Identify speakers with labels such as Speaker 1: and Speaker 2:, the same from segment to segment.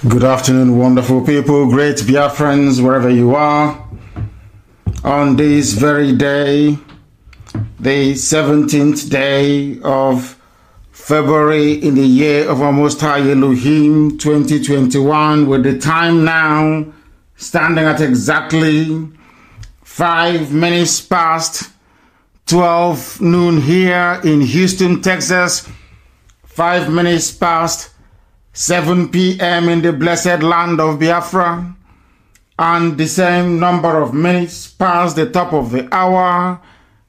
Speaker 1: Good afternoon, wonderful people, great Biafrans, wherever you are. On this very day, the 17th day of February in the year of our Most High Elohim 2021, with the time now standing at exactly 5 minutes past 12 noon here in Houston, Texas, 5 minutes past 7 p.m. in the blessed land of Biafra, and the same number of minutes past the top of the hour,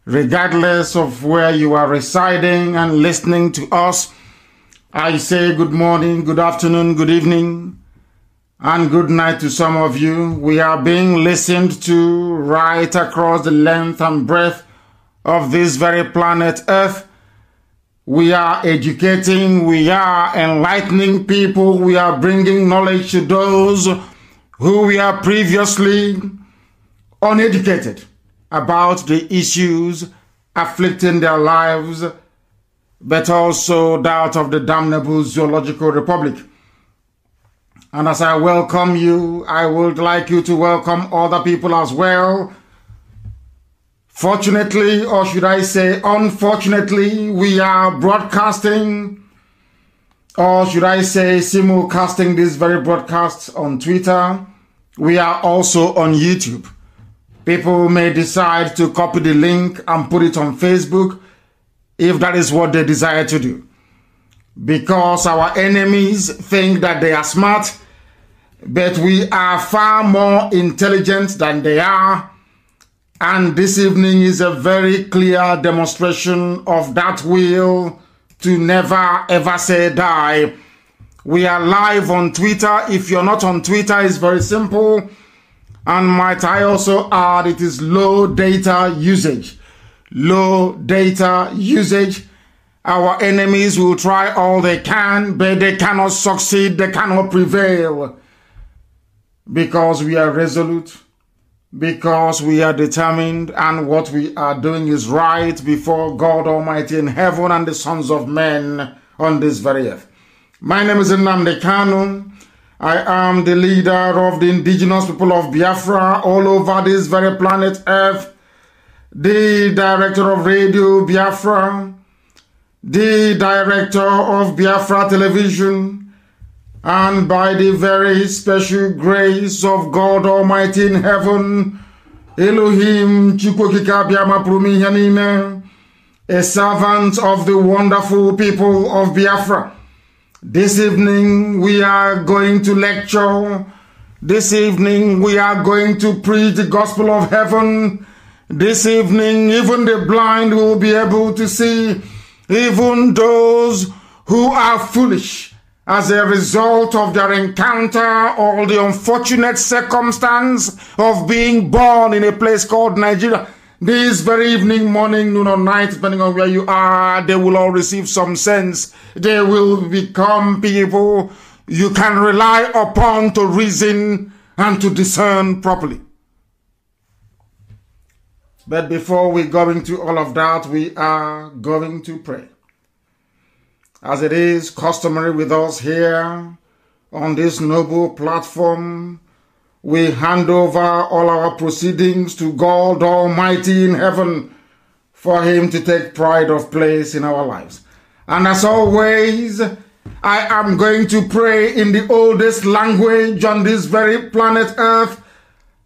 Speaker 1: regardless of where you are residing and listening to us. I say good morning, good afternoon, good evening, and good night to some of you. We are being listened to right across the length and breadth of this very planet Earth. We are educating, we are enlightening people, we are bringing knowledge to those who were previously uneducated about the issues afflicting their lives, but also that of the damnable Zoological Republic. And as I welcome you, I would like you to welcome other people as well. Fortunately, or should I say unfortunately, we are broadcasting, or should I say simulcasting this very broadcast on Twitter. We are also on YouTube. People may decide to copy the link and put it on Facebook if that is what they desire to do. Because our enemies think that they are smart, but we are far more intelligent than they are. And this evening is a very clear demonstration of that will to never ever say die. We are live on Twitter. If you're not on Twitter, it's very simple. And might I also add, it is low data usage. Low data usage. Our enemies will try all they can, but they cannot succeed, they cannot prevail. Because we are resolute. Because we are determined, and what we are doing is right before God Almighty in heaven and the sons of men on this very earth. My name is Nnamdi Kanu. I am the leader of the indigenous people of Biafra all over this very planet earth, the director of Radio Biafra, the director of Biafra Television, and by the very special grace of God Almighty in heaven, Elohim Chukwokika Biama Prumihanine, a servant of the wonderful people of Biafra. This evening we are going to lecture. This evening we are going to preach the gospel of heaven. This evening even the blind will be able to see, even those who are foolish as a result of their encounter or the unfortunate circumstance of being born in a place called Nigeria. This very evening, morning, noon or night, depending on where you are, they will all receive some sense. They will become people you can rely upon to reason and to discern properly. But before we go into all of that, we are going to pray. As it is customary with us here on this noble platform, we hand over all our proceedings to God Almighty in heaven for Him to take pride of place in our lives. And as always, I am going to pray in the oldest language on this very planet Earth.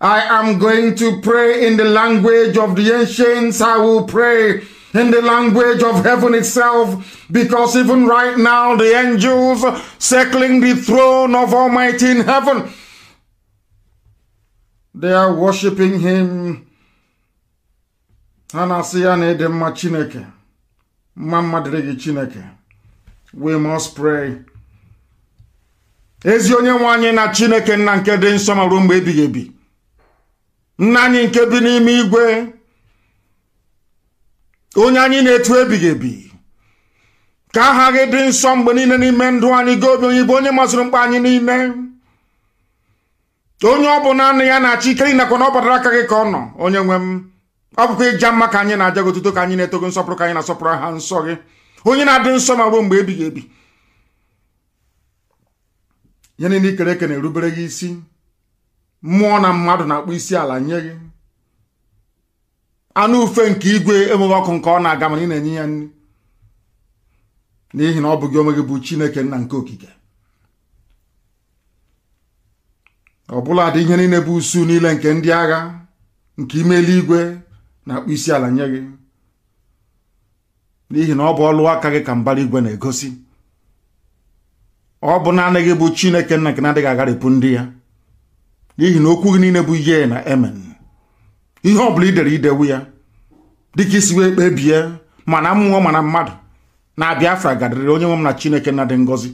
Speaker 1: I am going to pray in the language of the ancients. I will pray in the language of heaven itself, because even right now the angels circling the throne of Almighty in heaven, they are worshiping Him. We must pray. Ezi onye nwanyị na Chineke nna nke dị nsọ ma ruo mgbe ebighị ebi. Nna anyị nke bi n'ime igwe, onye anyị na-etu ebighị ebi, ka aha gị dị nsọ mgbe niile n'ime ndụ anyị. Gị obi onye bụ onye masịrị mkpa anyị niile. Onye ọ bụ naanị ya na-achị ike ịnakwa na ọ batara aka gị ka ọ nọ. Onye nwe m, ọ bụkwa ịja mma ka anyị na-aja gị otuto, ka anyị na-eto gị nsọpụrụ, ka anyị na-asọpụrụ aha nsọ gị, onye na-adị nsọ ma ruo mgbe ebighị ebi. Yene ni kere kene rubere gị isi. Mmụọ na mmadụ na-akpụ isi ala nye gị. Anụ ufe nke igwe enweghị ọkụ nke ọ na-aga mana ị na-enye ya nri. N'ihi na ọ bụ gị onwe gị bụ Chineke nna nke okike. Ọbụla dị ihe niile bụ usu niile nke ndị agha nke ime eluigwe na-akpụ isi ala nye gị. N'ihi na ọ bụ ọlụ aka gị ka mbara igwe na-egosi. Ọ bụ naanị gị bụ Chineke nna nke na-adịghị agharịpụ ndị ya. N'ihi na okwu gị niile bụ ye na amen. Ihe ọ bụla idere idewu ya dịka isi wee kpebie mana mmụọ mana mmadụ na Biafra gadarịrị onye nwe m na Chineke nna dị ngọzi.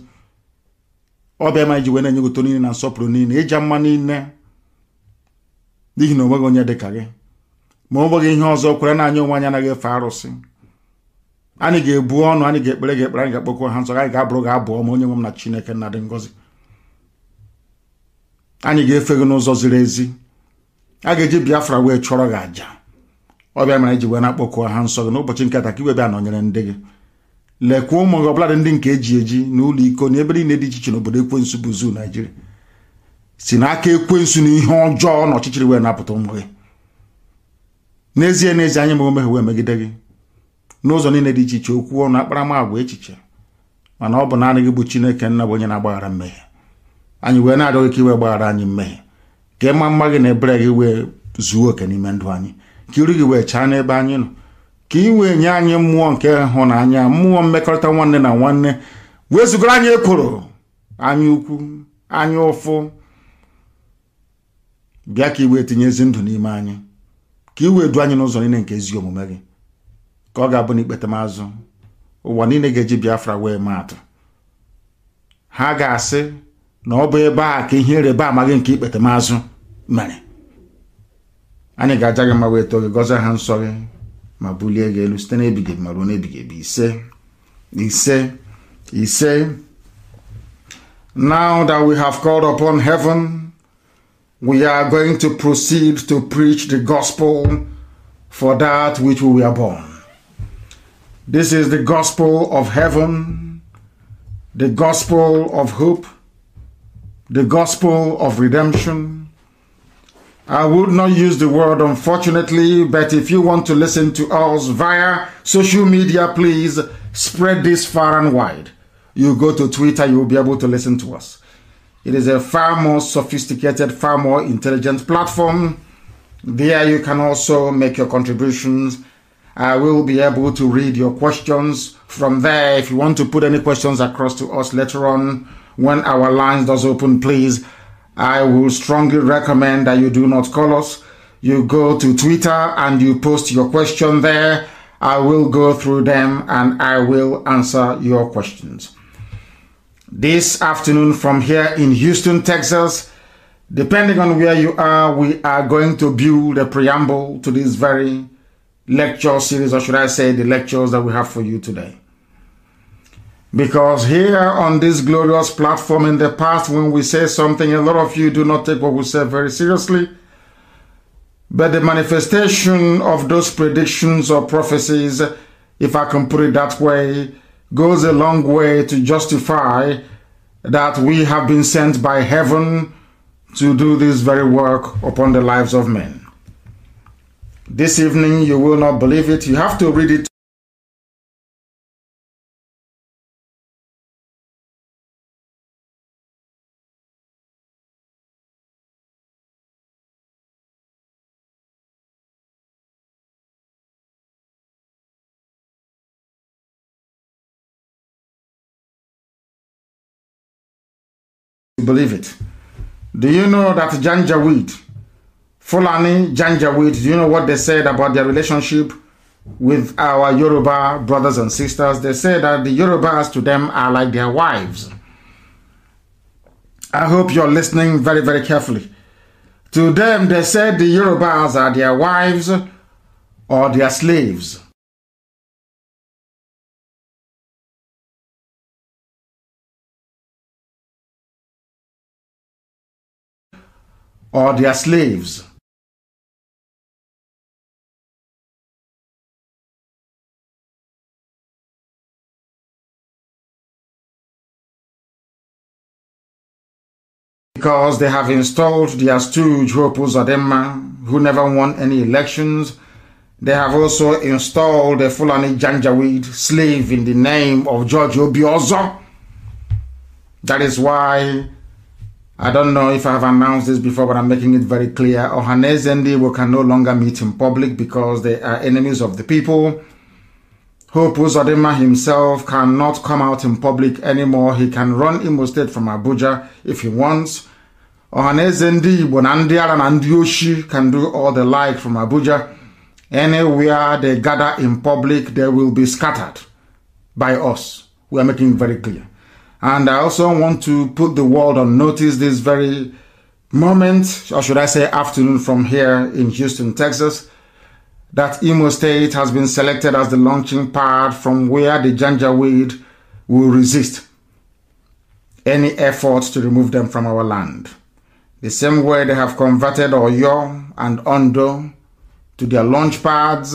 Speaker 1: Ọ bịa ma iji wee na-enye ụtọ niile na nsọpụrụ niile ịja mma niile. N'ihi na onweghị onye dịka gị. Ma ọ nweghị ihe ọzọ kwere na anyị onwe anyị anaghị efe arụsị. Anyị ga-ebu ọnụ, anyị ga-ekpere gị ekpere, anyị ga-akpọkọ ha nsọ, anyị ga-abụrụ gị abụ ọma onye nwe m na Chineke nna dị ngọzi. Anyị ga-efe gị n'ụzọ ziri ezi. A ga-eji Biafra wee chọrọ gị aja. Ọ bịa mere iji wee na-akpọkọ ha nsọ gị n'ụbọchị nke taa ka iwe bịa nọnyere ndị gị. Lekwa ụmụ gị ọbụla ndị nke eji n'ụlọ iko na ebe niile dị iche iche n'obodo ekwensu bụ zoo Naijiria. Si n'aka ekwensu na ihe ọjọọ na ọchịchịrị wee napụta ụmụ gị. N'ezie n'ezie anyị mere wee megide gị n'ụzọ niile dị iche iche, okwu ọnụ, akparamagwa, echiche. Mana ọ bụ naanị gị bụ Chineke nna bụ onye na-agbaghara mmehie. Anyị wee na-arịọ gị ka iwe gbaghara anyị mmehie. Ka ịma mma gị na ebere gị wee zuo oke n'ime ndụ anyị. Ka iru gị wee chaa n'ebe anyị nọ. Ka ị wee nye anyị mmụọ nke ịhụnanya, mmụọ mmekọrịta nwanne na nwanne. Wee zugoro anyị ekworo, anya ukwu, anya ụfụ. Bịa ka iwe tinye ezi ndụ n'ime anyị. Ka iwe du anyị n'ụzọ niile nke ezi omume gị. Ka ọ ga-abụ na ikpetemazụ ụwa niile ga-eji Biafra wee maatụ. Ha ga-asị na ọ bụ ebe a ka ihe ịrịba ama gị nke ikpetemazụ mere. Anyị ga-aja gị ma wee too gị, gọzie ha nsọ gị ma bulie gị elu site n'ebighị ebi ma ruo n'ebighị ebi. Ise. Now that we have called upon heaven, we are going to proceed to preach the gospel for that which we were born. This is the gospel of heaven, the gospel of hope, the gospel of redemption. I would not use the word unfortunately, but if you want to listen to us via social media, please spread this far and wide. You go to Twitter, you will be able to listen to us. It is a far more sophisticated, far more intelligent platform. There you can also make your contributions. I will be able to read your questions from there. If you want to put any questions across to us later on, when our lines does open, please, I will strongly recommend that you do not call us. You go to Twitter and you post your question there. I will go through them and I will answer your questions. This afternoon from here in Houston, Texas, depending on where you are, we are going to build a preamble to this very lecture series, or should I say the lectures that we have for you today. Because here on this glorious platform in the past, when we say something, a lot of you do not take what we say very seriously. But the manifestation of those predictions or prophecies, if I can put it that way, goes a long way to justify that we have been sent by heaven to do this very work upon the lives of men. This evening, you will not believe it. You have to read it to believe it. Do you know that Janjaweed, Fulani Janjaweed, do you know what they said about their relationship with our Yoruba brothers and sisters? They say that the Yorubas to them are like their wives. I hope you're listening very, very carefully. To them, they said the Yorubas are their wives or their slaves. Or their slaves. because they have installed their stooge Hope Uzodinma, who never won any elections. They have also installed the Fulani Janjaweed slave in the name of George Obiozo. That is why, I don't know if I have announced this before, but I'm making it very clear. Ohanaeze Ndigbo can no longer meet in public because they are enemies of the people. Hope Uzodinma himself cannot come out in public anymore. He can run Imo State from Abuja if he wants. Ohanaeze Ndigbo and Ndiara and Ndioshi can do all the like from Abuja. Anywhere they gather in public, they will be scattered by us. We are making it very clear. And I also want to put the world on notice this very moment, or should I say afternoon from here in Houston, Texas, that Imo State has been selected as the launching pad from where the Janjaweed will resist any efforts to remove them from our land. The same way they have converted Oyo and Ondo to their launch pads.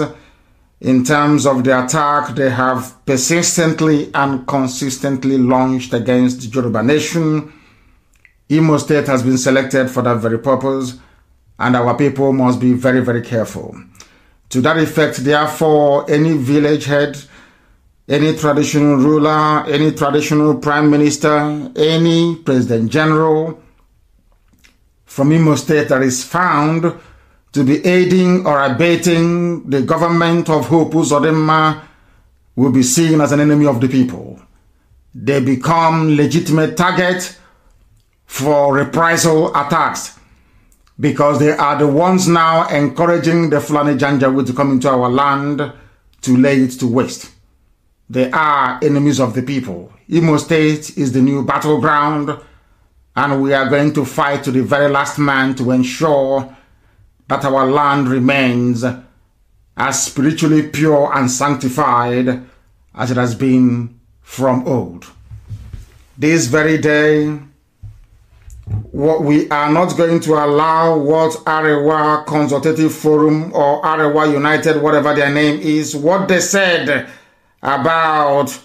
Speaker 1: In terms of the attack, they have persistently and consistently launched against the Yoruba nation. Imo State has been selected for that very purpose, and our people must be very, very careful. To that effect, therefore, any village head, any traditional ruler, any traditional prime minister, any president general from Imo State that is found to be aiding or abating the government of Hope Uzodinma will be seen as an enemy of the people. They become legitimate target for reprisal attacks because they are the ones now encouraging the Fulani Janjaweed to come into our land to lay it to waste. They are enemies of the people. Imo State is the new battleground, and we are going to fight to the very last man to ensure that our land remains as spiritually pure and sanctified as it has been from old. This very day, what we are not going to allow what Arewa Consultative Forum or Arewa United, whatever their name is, what they said about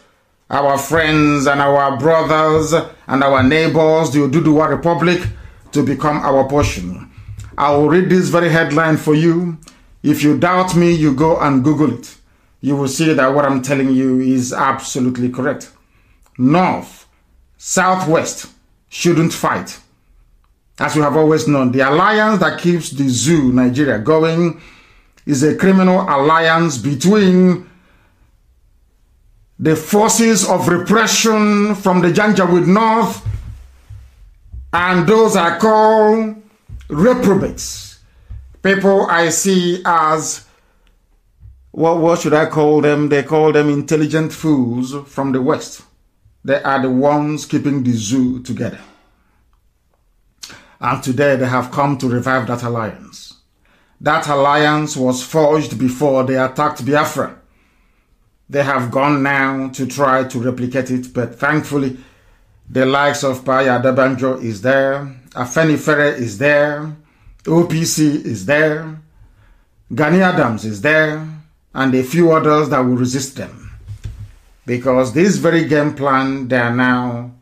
Speaker 1: our friends and our brothers and our neighbors, the Oduduwa Republic, to become our portion. I will read this very headline for you. If you doubt me, you go and Google it. You will see that what I'm telling you is absolutely correct. North, Southwest shouldn't fight. As we have always known, the alliance that keeps the zoo, Nigeria, going is a criminal alliance between the forces of repression from the Janjaweed North and those are called reprobates. People I see as, what should I call them? They call them intelligent fools from the West. They are the ones keeping the zoo together. And today they have come to revive that alliance. That alliance was forged before they attacked Biafra. They have gone now to try to replicate it, but thankfully the likes of Paya Dabanjo is there, Afenifere is there, OPC is there, Gani Adams is there, and a few others that will resist them. Because this very game plan they are now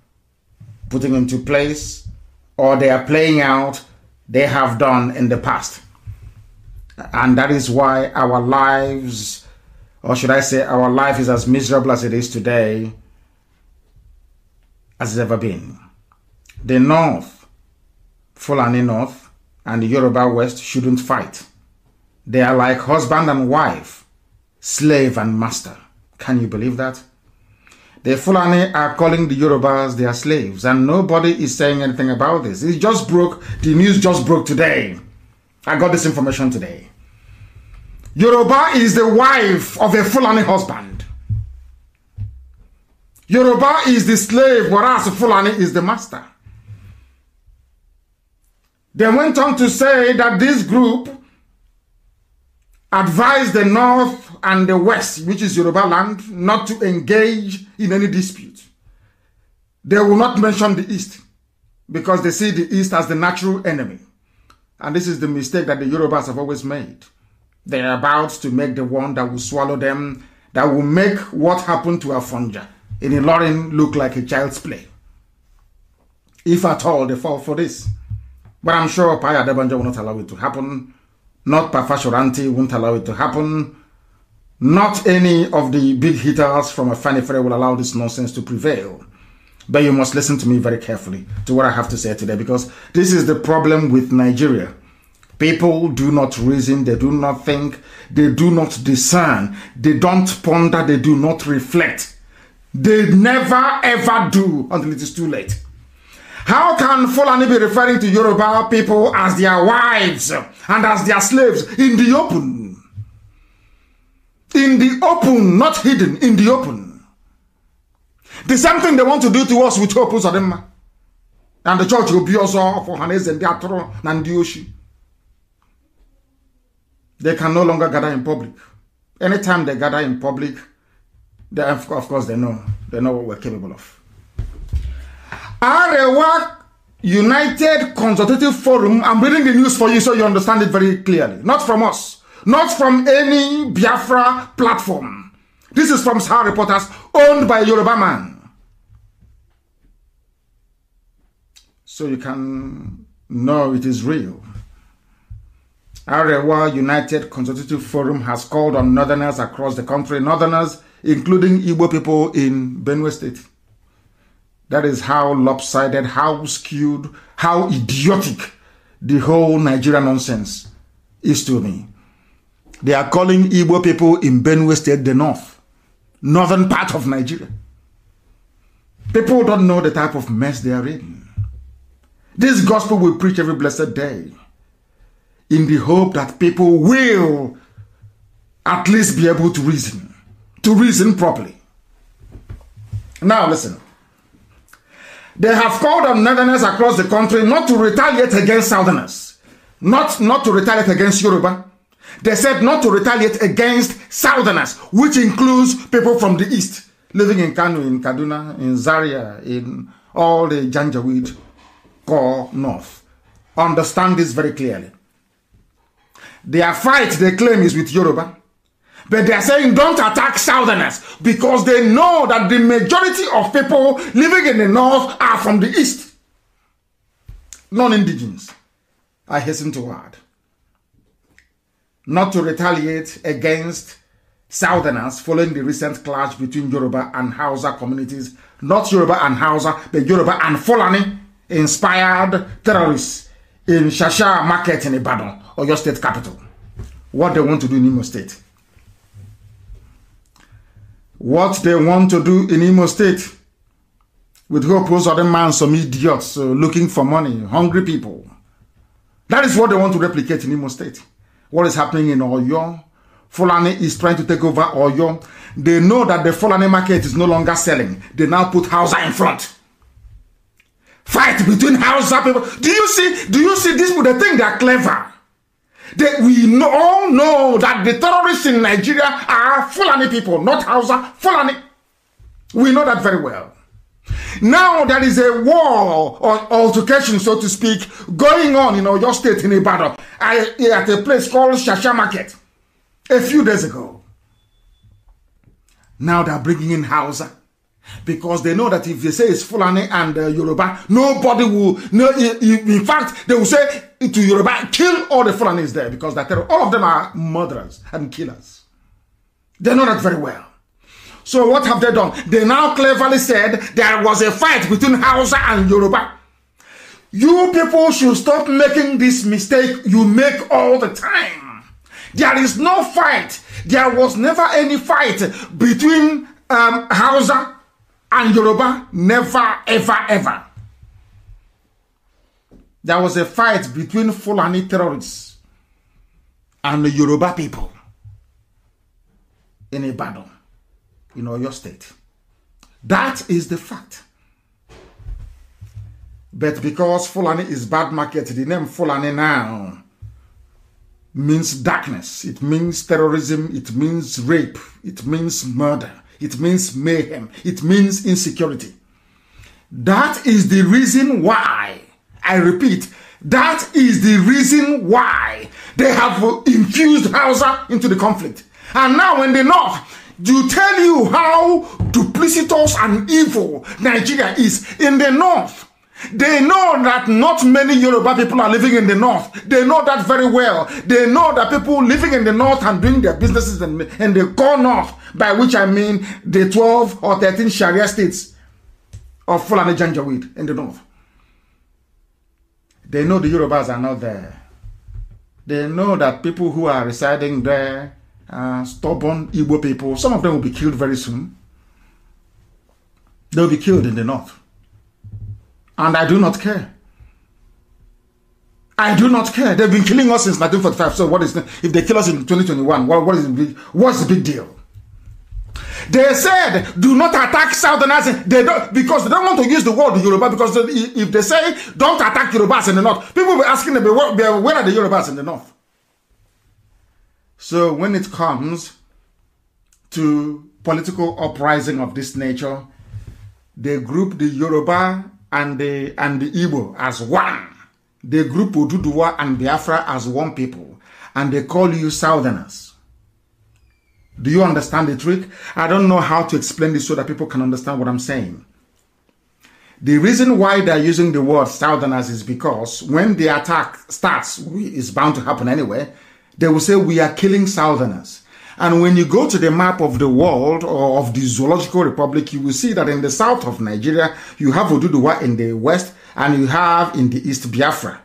Speaker 1: putting into place, or they are playing out, they have done in the past. And that is why our lives, or should I say our life, is as miserable as it is today as it's ever been. The North, Fulani North, and the Yoruba West shouldn't fight. They are like husband and wife, slave and master. Can you believe that? The Fulani are calling the Yorubas their slaves, and nobody is saying anything about this. It just broke, the news just broke today. I got this information today. Yoruba is the wife of a Fulani husband. Yoruba is the slave, whereas Fulani is the master. They went on to say that this group advised the North and the West, which is Yoruba land, not to engage in any dispute. They will not mention the East because they see the East as the natural enemy. And this is the mistake that the Yorubas have always made. They are about to make the one that will swallow them, that will make what happened to Afonja in Ilorin look like a child's play. if at all they fall for this. But I'm sure Paya Debanja will not allow it to happen. Not Pafashoranti won't allow it to happen. Not any of the big hitters from Afenifere will allow this nonsense to prevail. But you must listen to me very carefully to what I have to say today, because this is the problem with Nigeria. People do not reason, they do not think, they do not discern, they don't ponder, they do not reflect. They never ever do until it is too late. How can Fulani be referring to Yoruba people as their wives and as their slaves in the open? In the open, not hidden, in the open. The same thing they want to do to us with Hope Uzodimma. And the church will be also for Hanez and Diatoro and Dioshi. They can no longer gather in public. Anytime they gather in public, they, of course they know what we're capable of. Arewa United Consultative Forum, I'm reading the news for you so you understand it very clearly. Not from us. Not from any Biafra platform. This is from Sahara Reporters owned by a Yoruba man. So you can know it is real. Arewa United Consultative Forum has called on northerners across the country, northerners including Igbo people in Benue State. That is how lopsided, how skewed, how idiotic the whole Nigeria nonsense is to me. They are calling Igbo people in Benue State the North, northern part of Nigeria. People don't know the type of mess they are in. This gospel we preach every blessed day in the hope that people will at least be able to reason properly. Now listen. They have called on northerners across the country not to retaliate against southerners, not to retaliate against Yoruba. They said not to retaliate against southerners, which includes people from the east, living in Kanu, in Kaduna, in Zaria, in all the Janjaweed core north. Understand this very clearly. Their fight, they claim, is with Yoruba. But they are saying don't attack southerners because they know that the majority of people living in the north are from the east. Non-indigenous, I hasten to add. Not to retaliate against southerners following the recent clash between Yoruba and Hausa communities. Not Yoruba and Hausa, but Yoruba and Fulani inspired terrorists in Shasha Market in Ibadan, or your state capital. What they want to do in Imo State. What they want to do in Imo State with Hope Uzodimma, some idiots looking for money, hungry people. That is what they want to replicate in Imo State. What is happening in Oyo? Fulani is trying to take over Oyo. They know that the Fulani market is no longer selling. They now put Hausa in front. Fight between Hausa people. Do you see these people? They think they are clever. We all know that the terrorists in Nigeria are Fulani people, not Hausa, Fulani. We know that very well. Now there is a war or altercation, so to speak, going on in your state in Ibadan at a place called Shasha Market a few days ago. Now they're bringing in Hausa because they know that if they say it's Fulani and Yoruba, nobody will. No, in fact, they will say to Yoruba, kill all the Fulanis there because all of them are murderers and killers. They know that very well. So what have they done? They now cleverly said there was a fight between Hausa and Yoruba. You people should stop making this mistake you make all the time. There is no fight. There was never any fight between Hausa and Yoruba. Never, ever, ever. There was a fight between Fulani terrorists and the Yoruba people in Ibadan, in Oyo State. That is the fact. But because Fulani is bad market, the name Fulani now means darkness. It means terrorism. It means rape. It means murder. It means mayhem. It means insecurity. That is the reason why, I repeat, that is the reason why they have infused Hausa into the conflict. And now in the north, to tell you how duplicitous and evil Nigeria is. In the north, They know that not many Yoruba people are living in the north. They know that very well. They know that people living in the north and doing their businesses in the core north, by which I mean the 12 or 13 Sharia states of Fulani Janjaweed in the north. They know the Yorubas are not there. They know that people who are residing there are stubborn Igbo people. Some of them will be killed very soon. They'll be killed in the north. And I do not care. I do not care. They've been killing us since 1945. So what is if they kill us in 2021? What's the big deal? They said, do not attack Southerners. They don't, because they don't want to use the word Yoruba, because if they say, don't attack Yorubas in the north, people will be asking them, where are the Yorubas in the north? So when it comes to political uprising of this nature, they group the Yoruba and the Igbo as one. They group Oduduwa and Biafra as one people. And they call you Southerners. Do you understand the trick? I don't know how to explain this so that people can understand what I'm saying. The reason why they're using the word Southerners is because when the attack starts, it's bound to happen anyway, they will say we are killing Southerners. And when you go to the map of the world or of the Zoological Republic, you will see that in the south of Nigeria, you have Oduduwa in the west and you have in the east Biafra.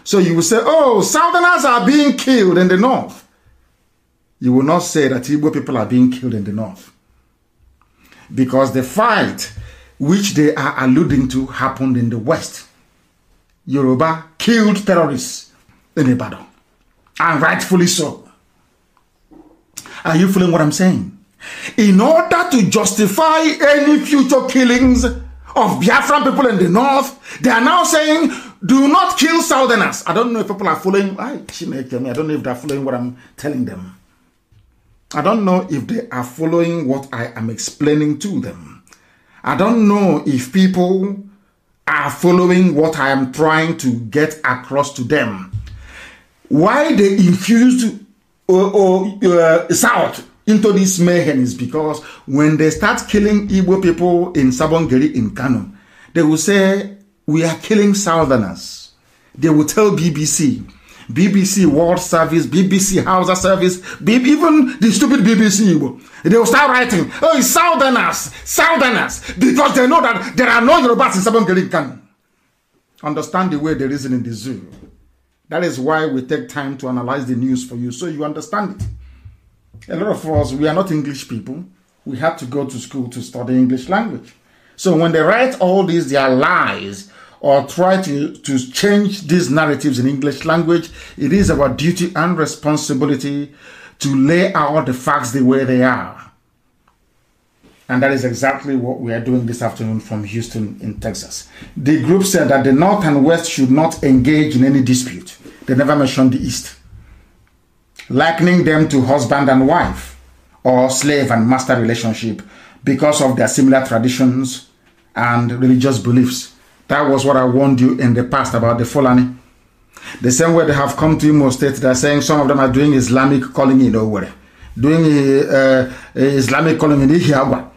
Speaker 1: So you will say, oh, Southerners are being killed in the north. You will not say that Igbo people are being killed in the north. Because the fight which they are alluding to happened in the west. Yoruba killed terrorists in Ibadan. And rightfully so. Are you feeling what I'm saying? In order to justify any future killings of Biafran people in the north, they are now saying, do not kill Southerners. I don't know if people are following. I don't know if they're following what I'm telling them. I don't know if they are following what I am explaining to them. I don't know if people are following what I am trying to get across to them. Why they infused South into this mayhem is because when they start killing Igbo people in Sabongeri in Kanu, they will say, we are killing Southerners. They will tell BBC World Service, BBC Hausa Service, even the stupid BBC Igbo. They will start writing, oh, it's Southerners, because they know that there are no Yorubas in Sabongeri in Kanu. Understand the way they reason in the zoo. That is why we take time to analyze the news for you, so you understand it. A lot of us, we are not English people. We have to go to school to study English language. So when they write all these, their lies, or try to change these narratives in English language, it is our duty and responsibility to lay out the facts the way they are. And that is exactly what we are doing this afternoon from Houston in Texas. The group said that the North and West should not engage in any dispute. They never mentioned the East, likening them to husband and wife or slave and master relationship because of their similar traditions and religious beliefs. That was what I warned you in the past about the Fulani. The same way they have come to Imo State, they're saying some of them are doing Islamic calling in Owerri, doing Islamic calling in Ihiagwa.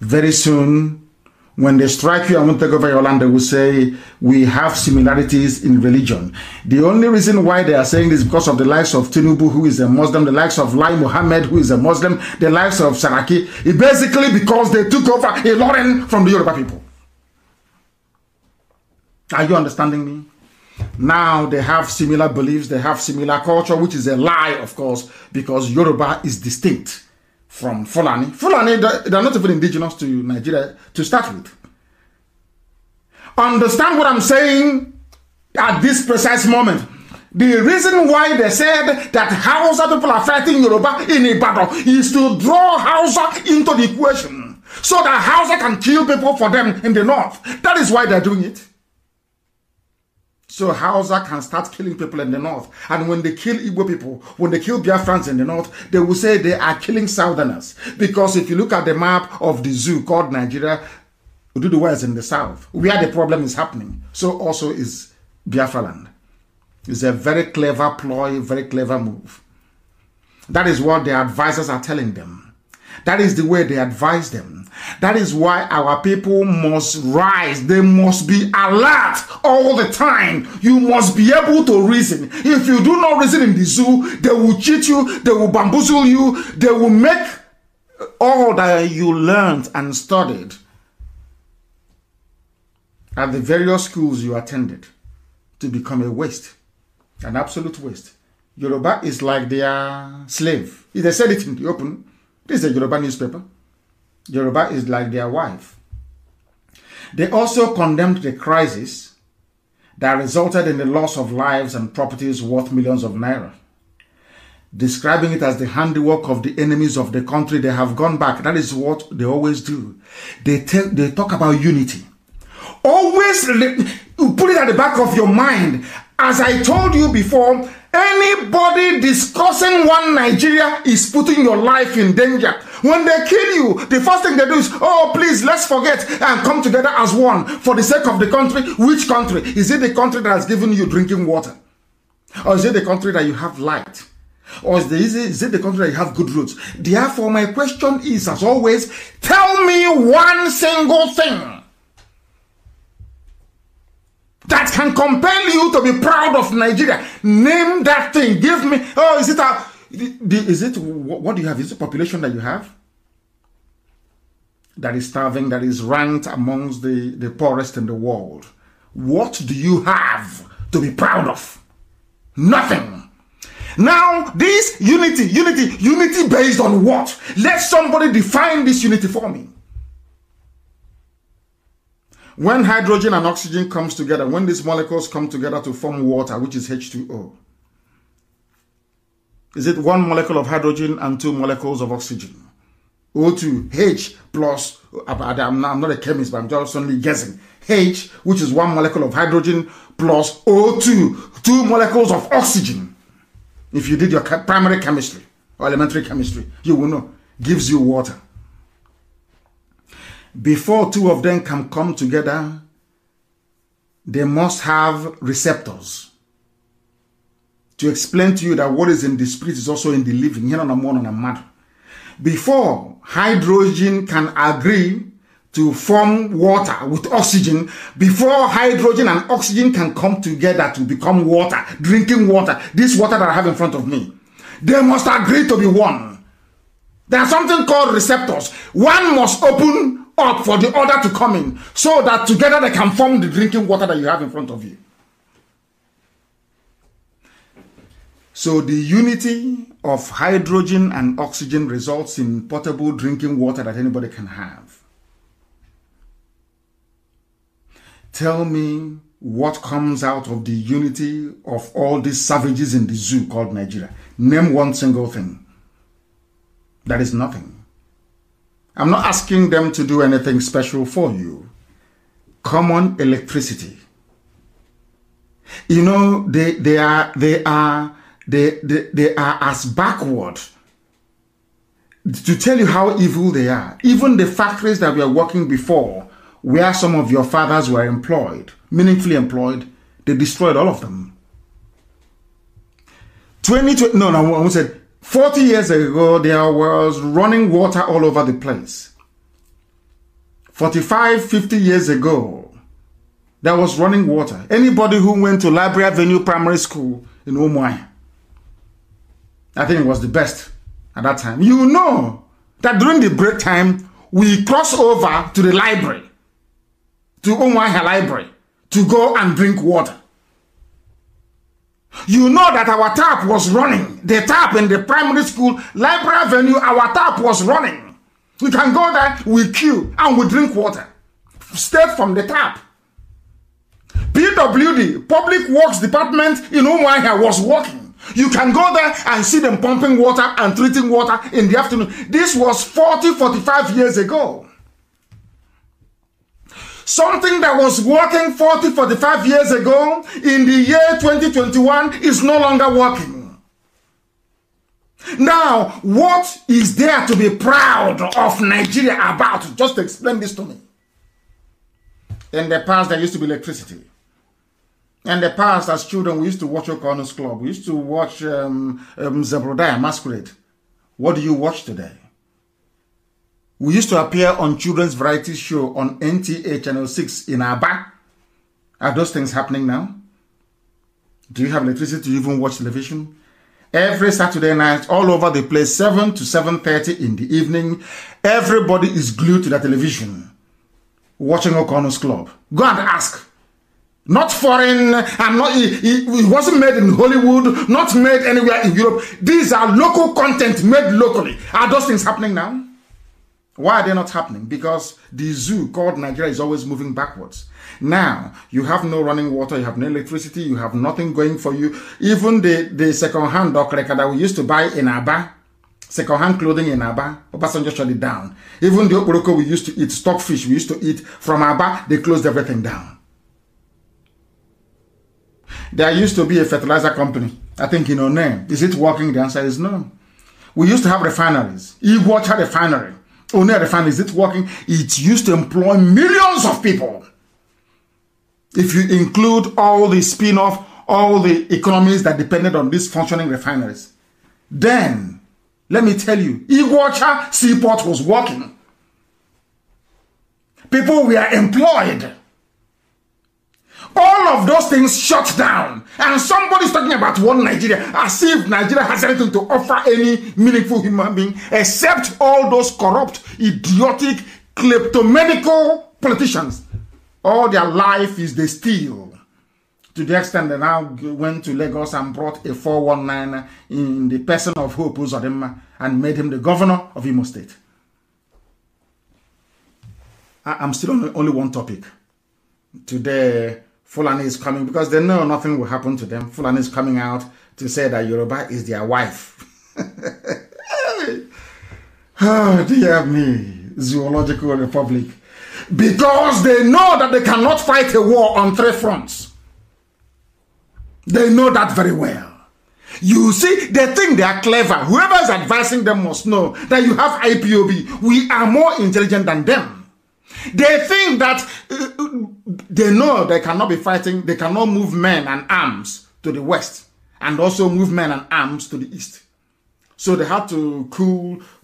Speaker 1: Very soon, when they strike you and won't take over your land, they will say, we have similarities in religion. The only reason why they are saying this is because of the likes of Tinubu, who is a Muslim, the likes of Lai Mohammed, who is a Muslim, the likes of Saraki. It's basically because they took over Ilorin from the Yoruba people. Are you understanding me? Now they have similar beliefs, they have similar culture, which is a lie, of course, because Yoruba is distinct from Fulani. Fulani, they're not even indigenous to Nigeria to start with. Understand what I'm saying at this precise moment. The reason why they said that Hausa people are fighting Yoruba in Ibadan is to draw Hausa into the equation so that Hausa can kill people for them in the north. That is why they're doing it. So Hausa can start killing people in the north. And when they kill Igbo people, when they kill Biafrans in the north, they will say they are killing Southerners. Because if you look at the map of the zoo called Nigeria, Oduduwa is in the south, where the problem is happening. So also is Biafra land. It's a very clever ploy, very clever move. That is what the advisors are telling them. That is the way they advise them. That is why our people must rise. They must be alert all the time. You must be able to reason. If you do not reason in the zoo, they will cheat you, they will bamboozle you, they will make all that you learned and studied at the various schools you attended to become a waste, an absolute waste. Yoruba is like their slave. If they said it in the open, this is a Yoruba newspaper. Yoruba is like their wife. They also condemned the crisis that resulted in the loss of lives and properties worth millions of naira, describing it as the handiwork of the enemies of the country. They have gone back. That is what they always do. They talk about unity. Always put it at the back of your mind. As I told you before, anybody discussing one Nigeria is putting your life in danger. When they kill you, the first thing they do is, oh, please, let's forget and come together as one for the sake of the country. Which country? Is it the country that has given you drinking water? Or is it the country that you have light? Or is it the country that you have good roads? Therefore, my question is, as always, tell me one single thing that can compel you to be proud of Nigeria. Name that thing. Give me. Oh, what do you have? Is it population that you have that is starving, that is ranked amongst the poorest in the world? What do you have to be proud of? Nothing. Now, this unity based on what? Let somebody define this unity for me. When hydrogen and oxygen comes together, when these molecules come together to form water, which is H2O, is it one molecule of hydrogen and two molecules of oxygen? O2, H plus, I'm not a chemist, but I'm just only guessing. H, which is one molecule of hydrogen, plus O2, two molecules of oxygen. If you did your primary chemistry or elementary chemistry, you will know. Gives you water. Before two of them can come together, they must have receptors to explain to you that what is in the spirit is also in the living. Before hydrogen can agree to form water with oxygen, before hydrogen and oxygen can come together to become water, drinking water, this water that I have in front of me, they must agree to be one. There's something called receptors. One must open up for the other to come in, so that together they can form the drinking water that you have in front of you. So the unity of hydrogen and oxygen results in potable drinking water that anybody can have. Tell me what comes out of the unity of all these savages in the zoo called Nigeria. Name one single thing. That is nothing. I'm not asking them to do anything special for you. Common electricity. You know, they are as backward. To tell you how evil they are. Even the factories that were working before, where some of your fathers were employed, meaningfully employed, they destroyed all of them. 40 years ago, there was running water all over the place. 45, 50 years ago, there was running water. Anybody who went to Library Avenue Primary School in Umuahia, I think it was the best at that time. You know that during the break time, we cross over to the library, to Umuahia Library, to go and drink water. You know that our tap was running. The tap in the primary school, Library Avenue, our tap was running. We can go there, we queue, and we drink water. Straight from the tap. PWD, Public Works Department in Umuahia, was working. You can go there and see them pumping water and treating water in the afternoon. This was 40, 45 years ago. Something that was working 40, 45 years ago in the year 2021 is no longer working. Now, what is there to be proud of Nigeria about? Just explain this to me. In the past, there used to be electricity. In the past, as children, we used to watch Kanu's Club. We used to watch Zebrodaya Masquerade. What do you watch today? We used to appear on children's variety show on NTA Channel 6 in Aba. Are those things happening now? Do you have electricity to even watch television? Every Saturday night, all over the place, 7 to 7:30 in the evening, everybody is glued to the television, watching Kanu's Club. Go and ask. Not foreign, and not, it wasn't made in Hollywood, not made anywhere in Europe. These are local content made locally. Are those things happening now? Why are they not happening? Because the zoo called Nigeria is always moving backwards. Now, you have no running water, you have no electricity, you have nothing going for you. Even the second-hand okreka that we used to buy in Aba, second-hand clothing in Aba, Obasanjo shut it down. Even the oporoko we used to eat, stockfish we used to eat from Aba, they closed everything down. There used to be a fertilizer company, I think in One. Is it working? The answer is no. We used to have refineries. Iguacha refinery. One refinery, is it working? It used to employ millions of people. If you include all the spin-off, all the economies that depended on these functioning refineries, then, let me tell you, Iguacha seaport was working. People were employed. All of those things shut down. And somebody's talking about one Nigeria, as if Nigeria has anything to offer any meaningful human being, except all those corrupt, idiotic, kleptomaniacal politicians. All their life is they steal. To the extent they now went to Lagos and brought a 419 in the person of Hope Uzodinma and made him the governor of Imo State. I'm still on only one topic. Today, Fulani is coming because they know nothing will happen to them. Fulani is coming out to say that Yoruba is their wife. Oh, dear me, Zoological Republic. Because they know that they cannot fight a war on 3 fronts. They know that very well. You see, they think they are clever. Whoever is advising them must know that you have IPOB. We are more intelligent than them. They think that they know they cannot be fighting, they cannot move men and arms to the west and also move men and arms to the east. So they have to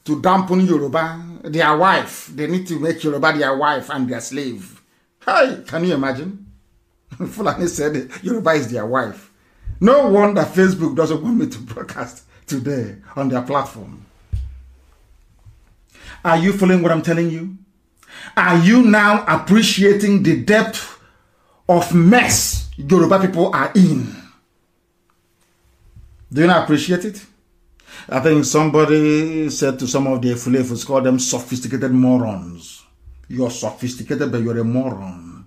Speaker 1: to dampen Yoruba, their wife. They need to make Yoruba their wife and their slave. Hi, can you imagine? Fulani said Yoruba is their wife. No wonder Facebook doesn't want me to broadcast today on their platform. Are you following what I'm telling you? Are you now appreciating the depth of mess Yoruba people are in? Do you not appreciate it? I think somebody said to some of the Efulefus, call them sophisticated morons. You're sophisticated, but you're a moron.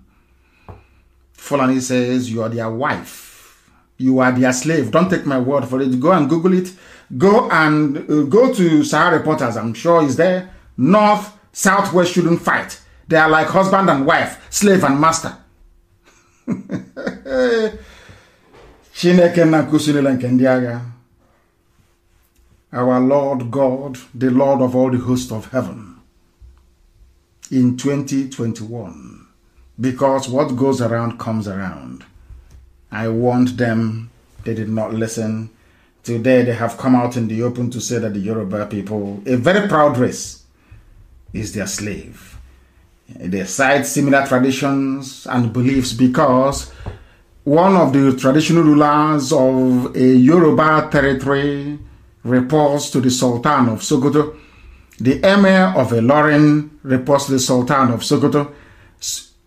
Speaker 1: Fulani says you are their wife. You are their slave. Don't take my word for it. Go and Google it. Go and go to Sahara Reporters. I'm sure it's there. North, Southwest shouldn't fight. They are like husband and wife, slave and master. Our Lord God, the Lord of all the hosts of heaven, in 2021, because what goes around comes around. I warned them, they did not listen. Today they have come out in the open to say that the Yoruba people, a very proud race, is their slave. They cite similar traditions and beliefs because one of the traditional rulers of a Yoruba territory reports to the Sultan of Sokoto. The Emir of Ilorin reports to the Sultan of Sokoto.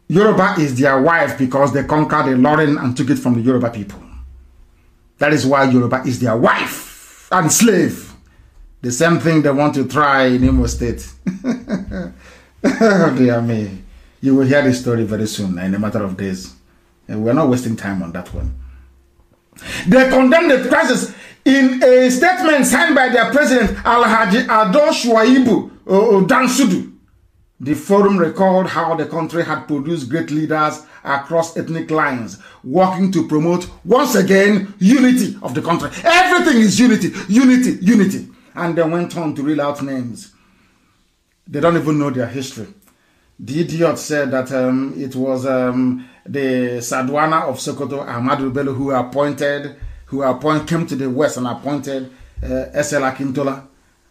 Speaker 1: Yoruba is their wife because they conquered Ilorin and took it from the Yoruba people. That is why Yoruba is their wife and slave. The same thing they want to try in Imo State. Oh dear me. You will hear the story very soon, in a matter of days. And we're not wasting time on that one. They condemned the crisis in a statement signed by their president, Alhaji Ado Shuaibu Dansudu. The forum recalled how the country had produced great leaders across ethnic lines, working to promote, once again, unity of the country. Everything is unity, unity, unity. And they went on to reel out names. They don't even know their history. The idiot said that it was the Sadwana of Sokoto, Ahmadu Bello, who came to the west and appointed S.L. Akintola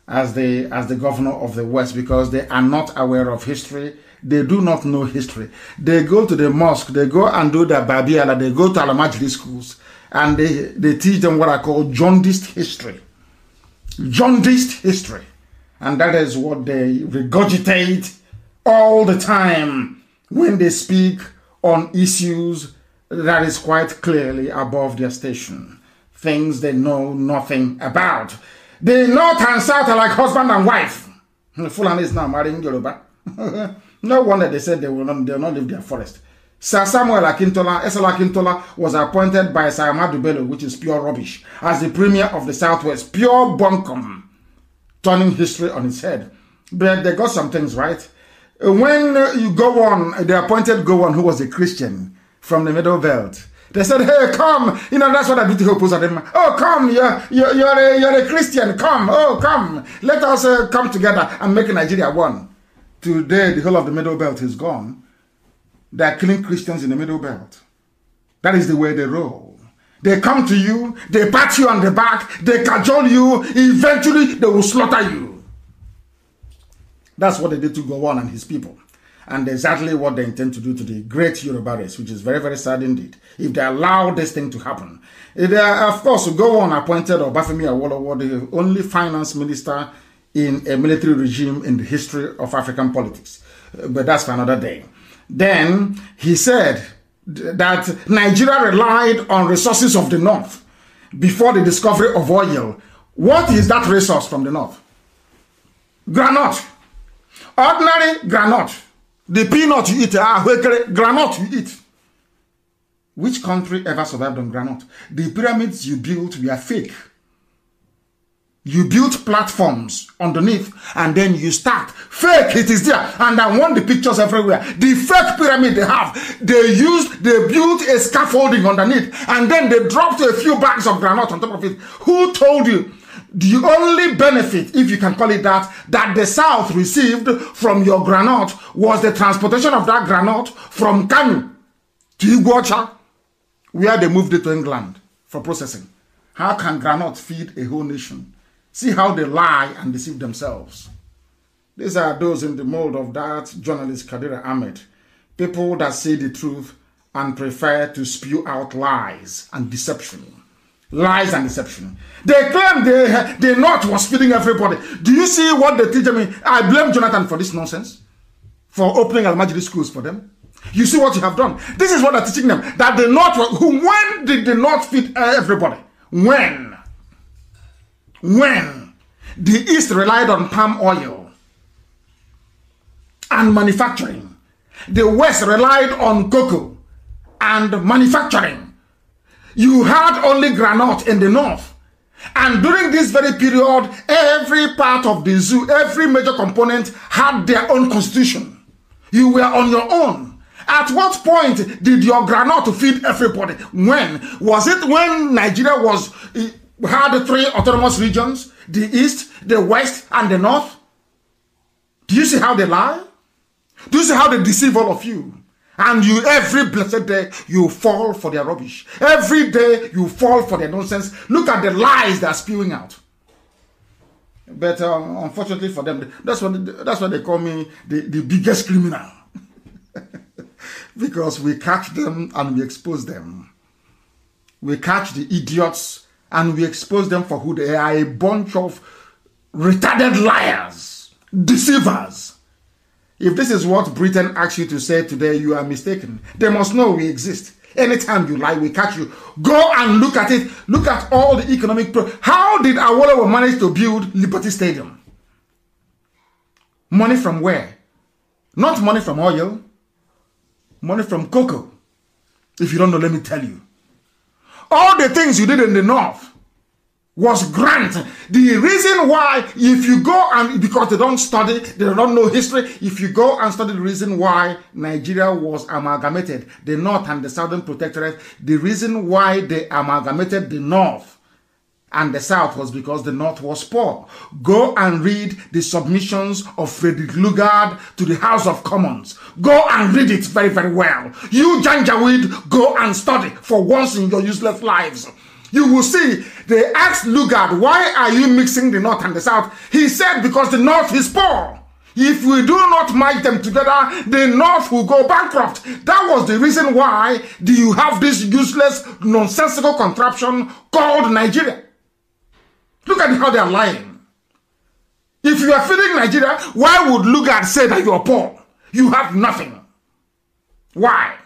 Speaker 1: as the governor of the West because they are not aware of history. They do not know history. They go to the mosque, they go and do the Babiala, they go to Alamajri schools, and they teach them what I call jaundiced history. Jaundiced history. And that is what they regurgitate all the time when they speak on issues that is quite clearly above their station. Things they know nothing about. The North and South are like husband and wife. Fulani is now marrying Yoruba. No wonder they said they will not leave their forest. Sir Samuel Akintola, Esala Akintola, was appointed by Sir Ahmadu Bello, which is pure rubbish, as the premier of the Southwest. Pure bunkum, turning history on its head. But they got some things right. When you go on, they appointed Gowon, who was a Christian from the Middle Belt. They said, hey, come. You know, that's what I do to oppose them. Oh, come. You're a Christian. Come. Oh, come. Let us come together and make Nigeria one. Today, the whole of the Middle Belt is gone. They are killing Christians in the Middle Belt. That is the way they roll. They come to you, they pat you on the back, they cajole you, eventually they will slaughter you. That's what they did to Gowon and his people. And exactly what they intend to do to the great Yoruba race, which is very, very sad indeed, if they allow this thing to happen. Of course, Gowon appointed Obafemi Awolowo, the only finance minister in a military regime in the history of African politics. But that's for another day. Then he said that Nigeria relied on resources of the North before the discovery of oil. What is that resource from the North? Granite. Ordinary granite. The peanut you eat, granite you eat. Which country ever survived on granite? The pyramids you built were fake. You built platforms underneath and then you start. Fake, it is there. And I want the pictures everywhere. The fake pyramid they have, they built a scaffolding underneath and then they dropped a few bags of granite on top of it. Who told you? The only benefit, if you can call it that the South received from your granite was the transportation of that granite from Kanu to Iguacha, where they moved it to England for processing. How can granite feed a whole nation? See how they lie and deceive themselves. These are those in the mold of that journalist Kadira Ahmed. People that say the truth and prefer to spew out lies and deception. Lies and deception. They claim the North was feeding everybody. Do you see what they teach me? I blame Jonathan for this nonsense. For opening Almajiri schools for them. You see what you have done. This is what they're teaching them. That the North, when did the North feed everybody? When the East relied on palm oil and manufacturing, the West relied on cocoa and manufacturing. You had only granite in the North. And during this very period, every part of the zoo, every major component had their own constitution. You were on your own. At what point did your granite feed everybody? When? Was it when Nigeria had the 3 autonomous regions, the East, the West, and the North? Do you see how they lie? Do you see how they deceive all of you? And you, every blessed day, you fall for their rubbish. Every day, you fall for their nonsense. Look at the lies they are spewing out. But unfortunately for them, that's what they call me the biggest criminal. Because we catch them and we expose them. We catch the idiots and we expose them for who they are, a bunch of retarded liars, deceivers. If this is what Britain asks you to say today, you are mistaken. They must know we exist. Anytime you lie, we catch you. Go and look at it. Look at all the economic... How did Awolowo manage to build Liberty Stadium? Money from where? Not money from oil. Money from cocoa. If you don't know, let me tell you. All the things you did in the North was grant. The reason why, if you go and, because they don't study, they don't know history, if you go and study the reason why Nigeria was amalgamated, the North and the Southern Protectorate, the reason why they amalgamated the North and the South was because the North was poor. Go and read the submissions of Frederick Lugard to the House of Commons. Go and read it very, very well. You Janjaweed, go and study for once in your useless lives. You will see, they asked Lugard, why are you mixing the North and the South? He said, because the North is poor. If we do not merge them together, the North will go bankrupt. That was the reason why do you have this useless, nonsensical contraption called Nigeria. Look at how they are lying. If you are feeding Nigeria, why would Lugard say that you are poor? You have nothing. Why?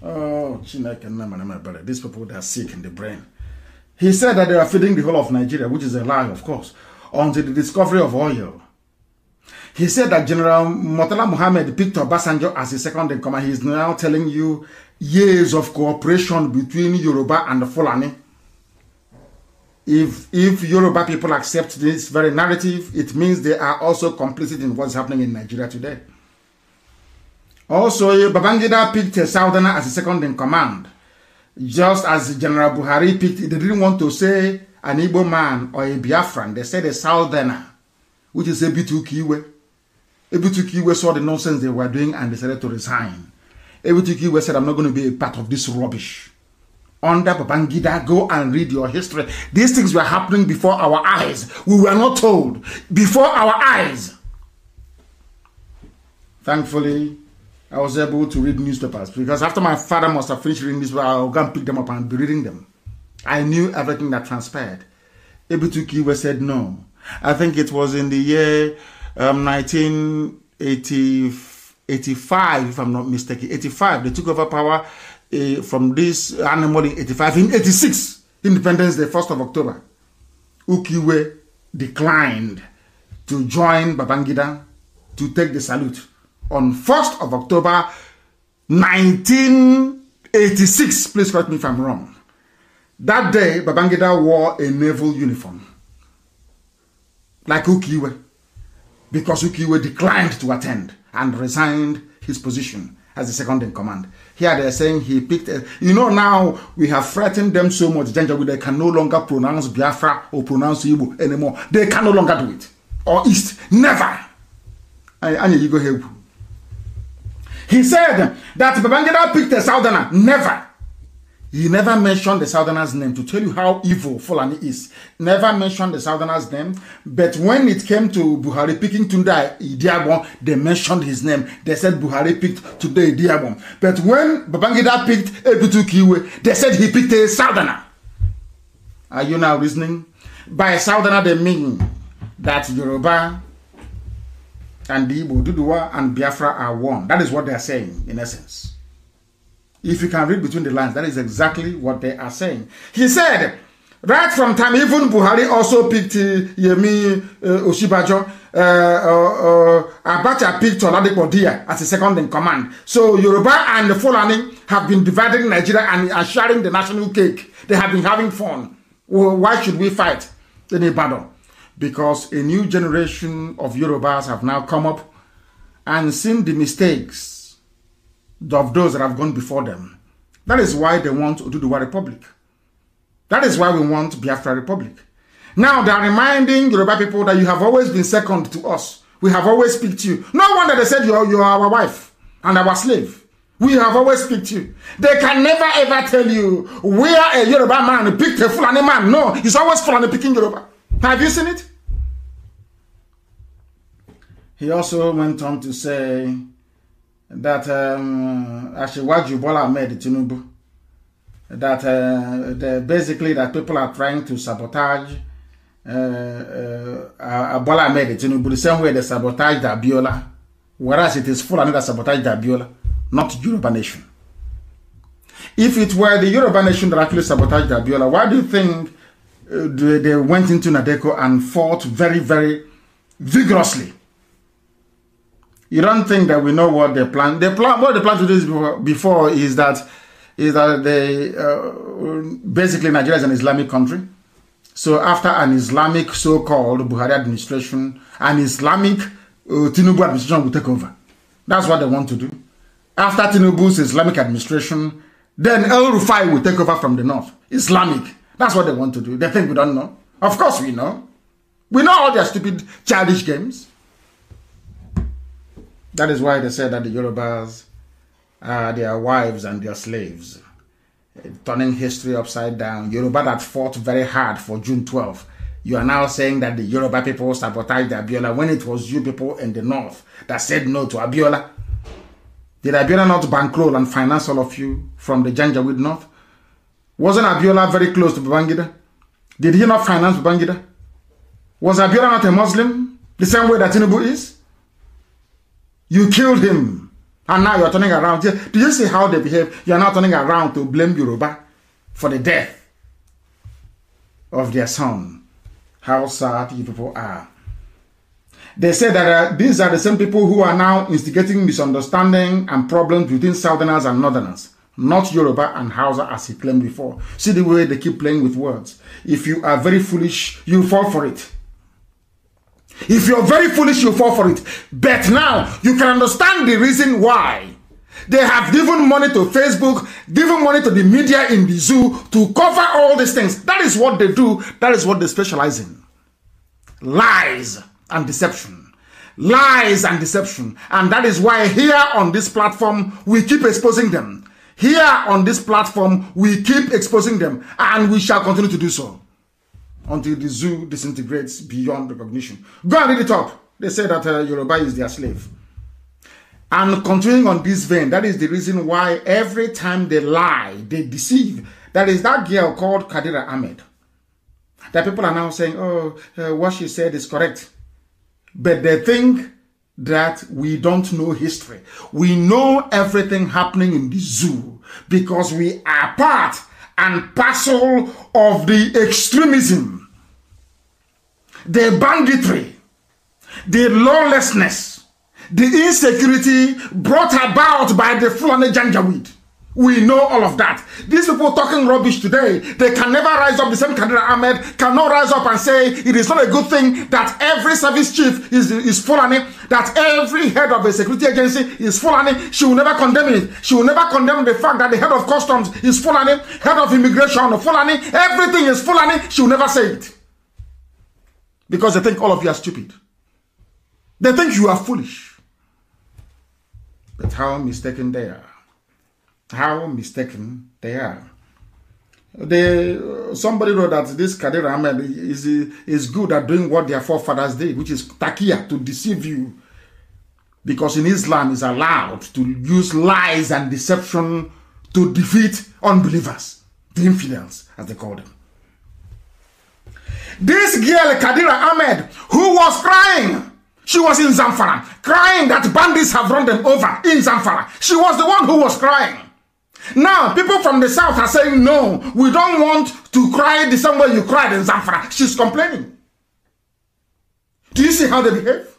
Speaker 1: Oh, these people, they are sick in the brain. He said that they are feeding the whole of Nigeria, which is a lie, of course, until the discovery of oil. He said that General Murtala Mohammed picked Obasanjo as his second in command. He is now telling you years of cooperation between Yoruba and the Fulani. If Yoruba people accept this very narrative, it means they are also complicit in what's happening in Nigeria today. Also, Babangida picked a Southerner as his second in command. Just as General Buhari picked, they didn't want to say an Igbo man or a Biafran. They said a Southerner, which is Ebitu Kiwe. Ebitu Kiwe saw the nonsense they were doing and decided to resign. Ebitu Kiwe said, I'm not going to be a part of this rubbish. Under Babangida, go and read your history. These things were happening before our eyes. We were not told. Before our eyes. Thankfully, I was able to read newspapers, because after my father must have finished reading newspapers, I'll go and pick them up and be reading them. I knew everything that transpired. Ebitu Kiwe said no. I think it was in the year 1985, if I'm not mistaken. 85, they took over power from this animal in 85. In 86, Independence Day, 1st of October, Ukiwe declined to join Babangida to take the salute. On 1st of October, 1986, please correct me if I'm wrong. That day, Babangida wore a naval uniform, like Ukiwe, because Ukiwe declined to attend and resigned his position as the second in command. Here they're saying he picked a, you know, now we have threatened them so much, they can no longer pronounce Biafra or pronounce Igbo anymore. They can no longer do it. Or East, never. He said that Babangida picked a Southerner. Never. He never mentioned the Southerner's name, to tell you how evil Fulani is. Never mentioned the Southerner's name. But when it came to Buhari picking Tunde Idiagbon, they mentioned his name. They said Buhari picked Tunde Idiagbon. But when Babangida picked Ebitu Kiwe, they said he picked a Southerner. Are you now listening? By Southerner, they mean that Yoruba and the Igbo, Duduwa and Biafra are one. That is what they are saying, in essence. If you can read between the lines, that is exactly what they are saying. He said, right from time, even Buhari also picked Yemi Oshibajo. Abacha picked Oladipo Dia as the second in command. So Yoruba and the Fulani have been dividing Nigeria and are sharing the national cake. They have been having fun. Well, why should we fight any battle? Because a new generation of Yorubas have now come up and seen the mistakes of those that have gone before them. That is why they want Oduduwa Republic. That is why we want Biafra Republic. Now they are reminding Yoruba people that you have always been second to us. We have always picked you. No wonder they said you are our wife and our slave. We have always picked you. They can never ever tell you we are a Yoruba man who picked a Fulani man. No, it's always Fulani picking Yoruba. Have you seen it? He also went on to say that Asiwaju Bola Ahmed Tinubu, that basically that people are trying to sabotage Bola Ahmed Tinubu the same way they sabotaged Abiola, whereas it is Fulani that sabotaged Abiola, not Yoruba Nation. If it were the Yoruba Nation that actually sabotaged Abiola, why do you think they went into Nadeko and fought very, very vigorously? You don't think that we know what they plan? What they plan to do before is that they basically Nigeria is an Islamic country. So after an Islamic so-called Buhari administration, an Islamic Tinubu administration will take over. That's what they want to do. After Tinubu's Islamic administration, then El Rufai will take over from the north. Islamic. That's what they want to do. They think we don't know. Of course we know. We know all their stupid childish games. That is why they said that the Yorubas are their wives and their slaves. turning history upside down. Yoruba that fought very hard for June 12th. You are now saying that the Yoruba people sabotaged Abiola when it was you people in the north that said no to Abiola. Did Abiola not bankroll and finance all of you from the Janjaweed north? Wasn't Abiola very close to Babangida? Did he not finance Babangida? Was Abiola not a Muslim? The same way that Tinubu is? You killed him. And now you're turning around. Do you see how they behave? You're now turning around to blame Yoruba for the death of their son. How sad you people are. They say that these are the same people who are now instigating misunderstanding and problems between Southerners and Northerners. Not Yoruba and Hausa as he claimed before. See the way they keep playing with words. If you are very foolish, you fall for it. If you're very foolish, you fall for it. But now, you can understand the reason why. They have given money to Facebook, given money to the media in the zoo to cover all these things. That is what they do. That is what they specialize in. Lies and deception. Lies and deception. And that is why here on this platform, we keep exposing them. Here on this platform, we keep exposing them. And we shall continue to do so until the zoo disintegrates beyond recognition. Go and read it up. They say that Yoruba is their slave. And continuing on this vein, that is the reason why every time they lie, they deceive. That is that girl called Kadira Ahmed. That people are now saying, oh, what she said is correct. But they think that we don't know history. We know everything happening in the zoo because we are part and parcel of the extremism, the banditry, the lawlessness, the insecurity brought about by the Fulani Janjaweed. We know all of that. These people talking rubbish today, they can never rise up. The same Kadira Ahmed cannot rise up and say it is not a good thing that every service chief is Fulani, that every head of a security agency is Fulani. She will never condemn it. She will never condemn the fact that the head of customs is Fulani, head of immigration Fulani, everything is Fulani. She will never say it. Because they think all of you are stupid. They think you are foolish. But how mistaken they are. How mistaken they are. Somebody wrote that this Kadira Ahmed is good at doing what their forefathers did, which is takia, to deceive you. Because in Islam is allowed to use lies and deception to defeat unbelievers, the infidels, as they call them. This girl, Kadira Ahmed, who was crying, she was in Zamfara, crying that bandits have run them over in Zamfara. She was the one who was crying. Now, people from the south are saying, no, we don't want to cry the same way you cried in Zamfara. She's complaining. Do you see how they behave?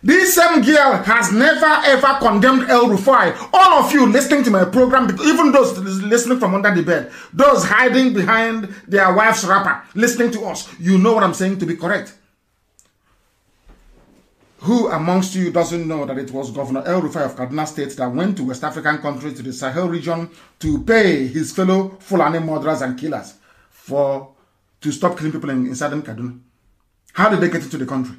Speaker 1: This same girl has never ever condemned El Rufai. All of you listening to my program, even those listening from under the bed, those hiding behind their wife's wrapper, listening to us, you know what I'm saying to be correct. Who amongst you doesn't know that it was Governor El Rufai of Kaduna State that went to West African countries, to the Sahel region, to pay his fellow Fulani murderers and killers to stop killing people in southern Kaduna? How did they get into the country?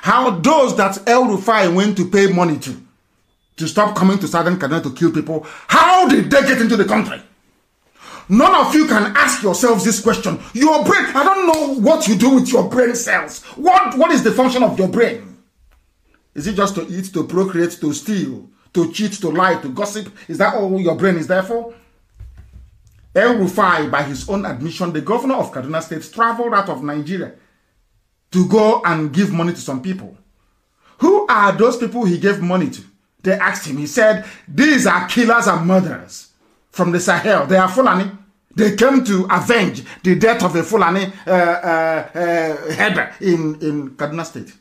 Speaker 1: How those that El Rufai went to pay money to stop coming to southern Kaduna to kill people, how did they get into the country? None of you can ask yourselves this question. Your brain, I don't know what you do with your brain cells. What is the function of your brain? Is it just to eat, to procreate, to steal, to cheat, to lie, to gossip? Is that all your brain is there for? El Rufai, by his own admission, the governor of Kaduna State, traveled out of Nigeria to go and give money to some people. Who are those people he gave money to? They asked him. He said, these are killers and murderers from the Sahel. They are Fulani. They came to avenge the death of a Fulani header in Kaduna State.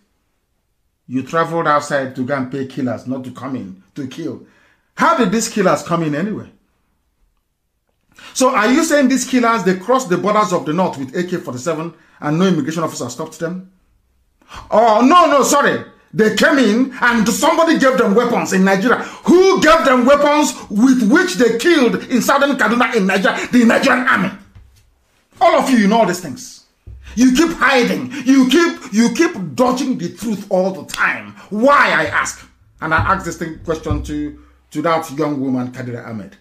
Speaker 1: You traveled outside to go and pay killers, not to come in to kill. How did these killers come in anyway? So are you saying these killers, they crossed the borders of the north with AK-47 and no immigration officer stopped them? Oh, no, sorry. They came in and somebody gave them weapons in Nigeria. Who gave them weapons with which they killed in southern Kaduna in Nigeria? The Nigerian army. All of you know all these things. You keep hiding. You keep dodging the truth all the time. Why, I ask? And I ask this question to that young woman, Kadira Ahmed.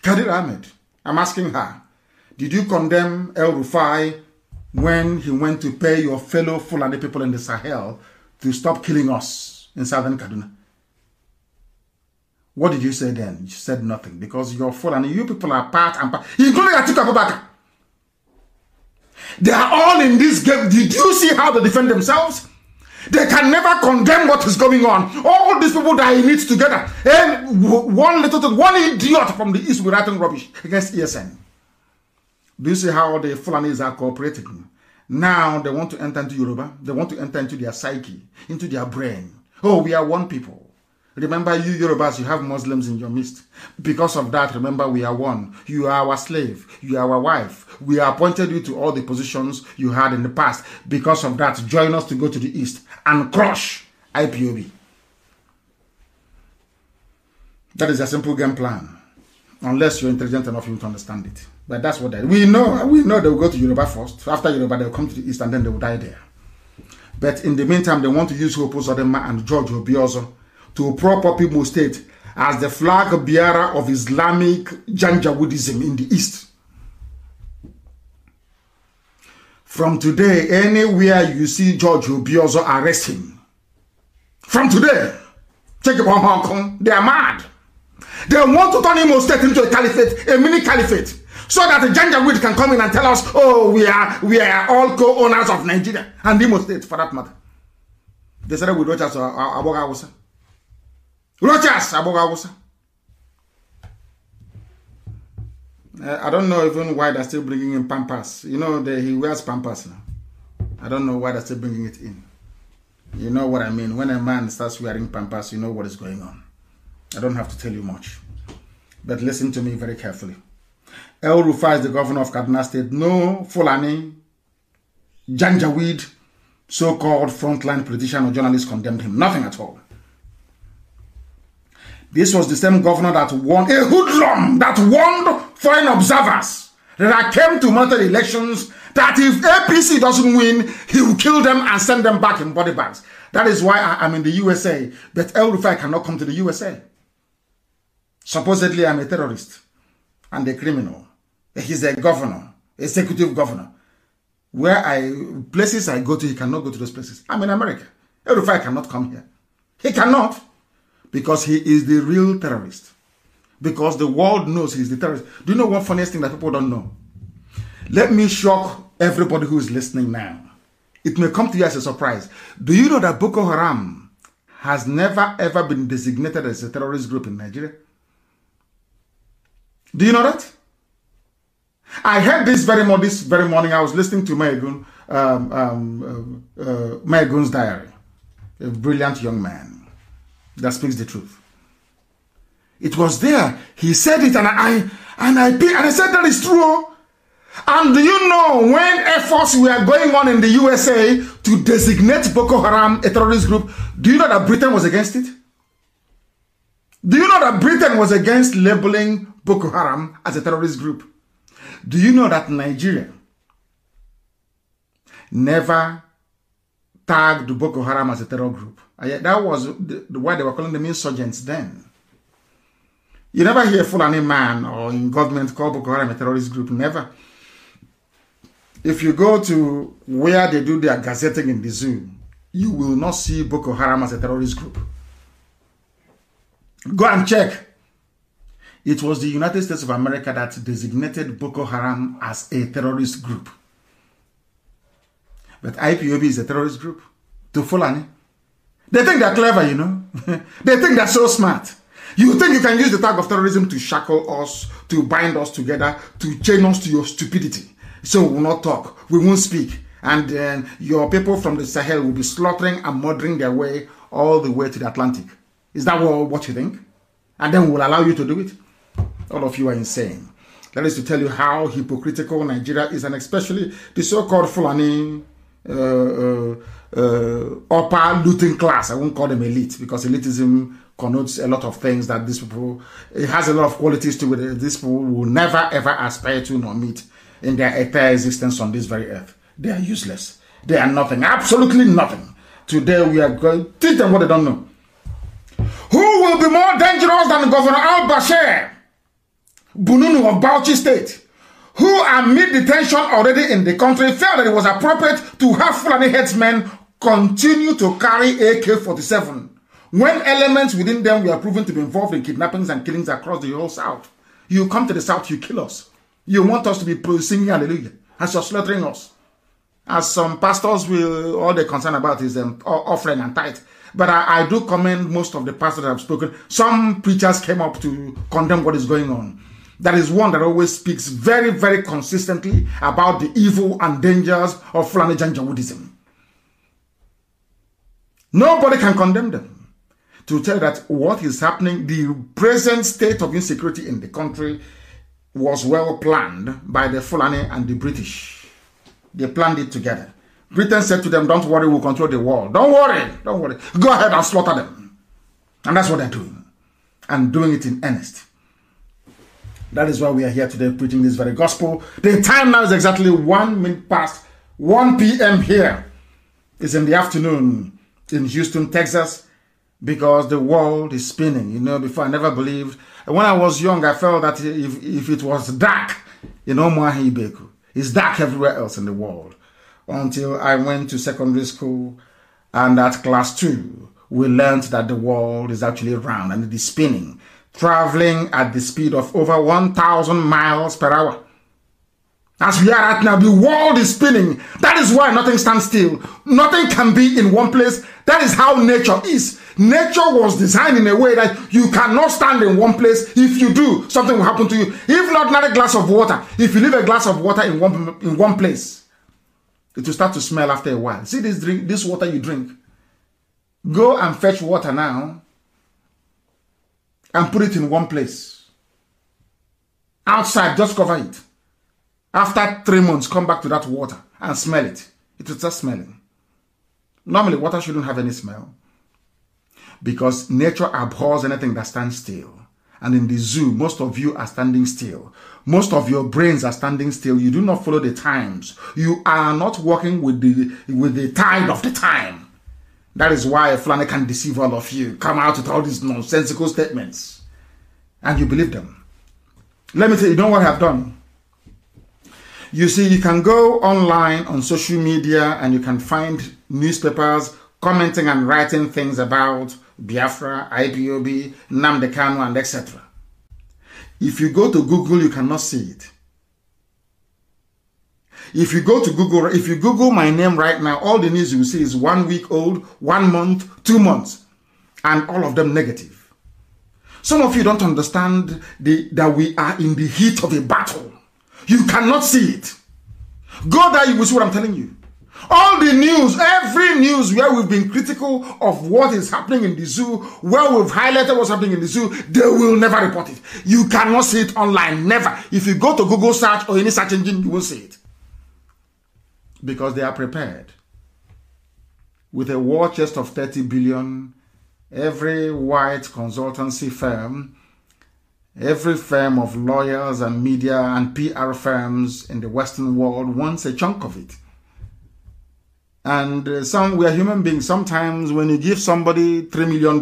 Speaker 1: Kadir Ahmed, I'm asking her, did you condemn El Rufai when he went to pay your fellow Fulani people in the Sahel to stop killing us in southern Kaduna? What did you say then? You said nothing, because your Fulani, you people are part and part, including Atiku Abubakar. They are all in this game. Did you see how they defend themselves? They can never condemn what is going on. All these people that he needs together. And one idiot from the East will writing rubbish against ESN. Do you see how the Fulanis are cooperating? Now they want to enter into Yoruba. They want to enter into their psyche, into their brain. Oh, we are one people. Remember, you Yorubas, you have Muslims in your midst. Because of that, remember, we are one. You are our slave. You are our wife. We appointed you to all the positions you had in the past. Because of that, join us to go to the east and crush IPOB. That is a simple game plan. Unless you're intelligent enough to understand it. But that's what we know. We know they will go to Yoruba first. After Yoruba, they will come to the east and then they will die there. But in the meantime, they want to use Hope Uzodinma and George Obiozo to prop up Imo State as the flag bearer of Islamic Janjaweedism in the East. From today, anywhere you see George Obiozo, arrest him. From today, take it on Hong Kong. They are mad. They want to turn Imo State into a caliphate, a mini caliphate, so that the Janjaweed can come in and tell us, oh, we are all co-owners of Nigeria and Imo State, for that matter. They started with Rochas Abogawusa. Rochas Abogawusa. I don't know even why they're still bringing in Pampas. You know, he wears Pampas now. I don't know why they're still bringing it in. You know what I mean? When a man starts wearing Pampas, you know what is going on. I don't have to tell you much. But listen to me very carefully. El Rufai is the governor of Kaduna State. No Fulani, Janjaweed, so-called frontline politician or journalist condemned him. Nothing at all. This was the same governor that won, a hoodlum that warned foreign observers that came to military elections that if APC doesn't win, he will kill them and send them back in body bags. That is why I'm in the USA, but El Rufai cannot come to the USA. Supposedly I'm a terrorist and a criminal. He's a governor, executive governor. Places I go to, he cannot go to those places. I'm in America. El Rufai cannot come here. He cannot. Because he is the real terrorist. Because the world knows he's the terrorist. Do you know one funniest thing that people don't know? Let me shock everybody who is listening now. It may come to you as a surprise. Do you know that Boko Haram has never ever been designated as a terrorist group in Nigeria? Do you know that? I heard this very morning. I was listening to Maegun's diary. A brilliant young man that speaks the truth. It was there. He said it, and I said that is true. And do you know when efforts were going on in the USA to designate Boko Haram a terrorist group, do you know that Britain was against it? Do you know that Britain was against labeling Boko Haram as a terrorist group? Do you know that Nigeria never tagged Boko Haram as a terror group? That was why they were calling them insurgents then. You never hear Fulani man or in government call Boko Haram a terrorist group. Never. If you go to where they do their gazetting in the zoo, you will not see Boko Haram as a terrorist group. Go and check. It was the United States of America that designated Boko Haram as a terrorist group. But IPOB is a terrorist group to Fulani. They think they're clever, you know. They think they're so smart. You think you can use the tag of terrorism to shackle us, to bind us together, to chain us to your stupidity. So we will not talk, we won't speak. And then your people from the Sahel will be slaughtering and murdering their way all the way to the Atlantic. Is that what you think? And then we will allow you to do it? All of you are insane. That is to tell you how hypocritical Nigeria is, and especially the so-called Fulani upper looting class. I won't call them elite, because elitism connotes a lot of things that these people, it has a lot of qualities to it that these people will never ever aspire to nor meet in their entire existence on this very earth. They are useless. They are nothing. Absolutely nothing. Today we are going to teach them what they don't know. Who will be more dangerous than Governor al-Bashir? Bununu of Bauchi State, who amid detention already in the country felt that it was appropriate to have Fulani headsmen continue to carry AK-47 when elements within them were proven to be involved in kidnappings and killings across the whole South. You come to the South, you kill us. You want us to be singing hallelujah as you're slaughtering us. As some pastors will, all they're concerned about is offering and tithe. But I do commend most of the pastors that have spoken. Some preachers came up to condemn what is going on. That is one that always speaks very, very consistently about the evil and dangers of Fulani Janjaweedism. Nobody can condemn them. To tell that what is happening, the present state of insecurity in the country was well planned by the Fulani and the British. They planned it together. Britain said to them, don't worry, we'll control the world. Don't worry, don't worry. Go ahead and slaughter them. And that's what they're doing. And doing it in earnest. That is why we are here today preaching this very gospel. The time now is exactly 1 minute past 1 p.m. here. It's in the afternoon in Houston, Texas. Because the world is spinning. You know, before I never believed. When I was young, I felt that if it was dark, you know, it's dark everywhere else in the world. Until I went to secondary school, and at class 2, we learned that the world is actually round and it is spinning, traveling at the speed of over 1,000 miles per hour. As we are right now, the world is spinning. That is why nothing stands still. Nothing can be in one place. That is how nature is. Nature was designed in a way that you cannot stand in one place. If you do, something will happen to you. If not a glass of water, if you leave a glass of water in one place, it will start to smell after a while. See this water you drink. Go and fetch water now and put it in one place. Outside, just cover it. After 3 months, come back to that water and smell it. It will start smelling. Normally, water shouldn't have any smell. Because nature abhors anything that stands still. And in the zoo, most of you are standing still. Most of your brains are standing still. You do not follow the times. You are not working with the tide of the time. That is why Fulani can deceive all of you. Come out with all these nonsensical statements. And you believe them. Let me tell you, you know what I have done? You see, you can go online on social media and you can find newspapers commenting and writing things about Biafra, IPOB, Nnamdi Kanu, and etc. If you go to Google, you cannot see it. If you go to Google, if you Google my name right now, all the news you will see is 1 week old, 1 month, 2 months, and all of them negative. Some of you don't understand that we are in the heat of a battle. You cannot see it. Go there, you will see what I'm telling you. All the news, every news where we've been critical of what is happening in the zoo, where we've highlighted what's happening in the zoo, they will never report it. You cannot see it online, never. If you go to Google search or any search engine, you will see it. Because they are prepared. With a war chest of 30 billion, every white consultancy firm, every firm of lawyers and media and PR firms in the Western world wants a chunk of it. And we are human beings. Sometimes when you give somebody $3 million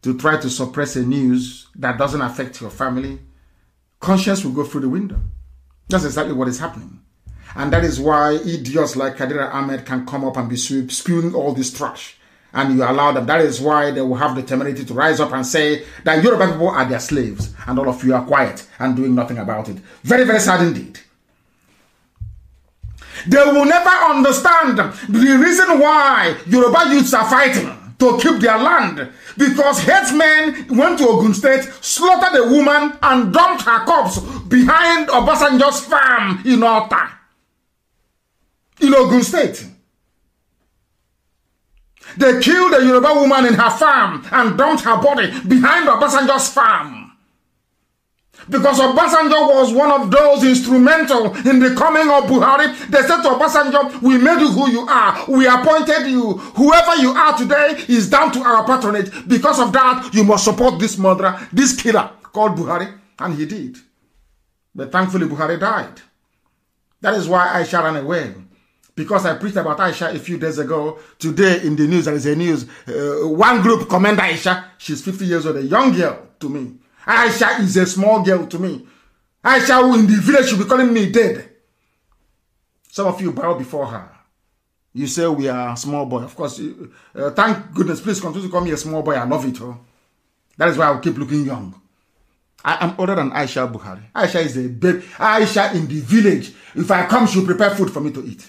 Speaker 1: to try to suppress a news that doesn't affect your family, conscience will go through the window. That's exactly what is happening. And that is why idiots like Kadira Ahmed can come up and be spewing all this trash. And you allow them. That is why they will have the temerity to rise up and say that Yoruba people are their slaves. And all of you are quiet and doing nothing about it. Very, very sad indeed. They will never understand the reason why Yoruba youths are fighting to keep their land. Because headsmen went to Ogun State, slaughtered a woman, and dumped her corpse behind Obasanjo's farm in Ota. In Ogun State. They killed a Yoruba woman in her farm and dumped her body behind Obasanjo's farm. Because Obasanjo was one of those instrumental in the coming of Buhari. They said to Obasanjo, we made you who you are. We appointed you. Whoever you are today is down to our patronage. Because of that, you must support this murderer, this killer called Buhari. And he did. But thankfully, Buhari died. That is why Aisha ran away. Because I preached about Aisha a few days ago. Today in the news, there is a news. One group commend Aisha. She's 50 years old, a young girl to me. Aisha is a small girl to me. Aisha, who in the village, should be calling me dead. Some of you bow before her. You say we are small boy. Of course, thank goodness. Please continue to call me a small boy. I love it. Oh. That is why I'll keep looking young. I am older than Aisha Buhari. Aisha is a baby. Aisha in the village. If I come, she'll prepare food for me to eat.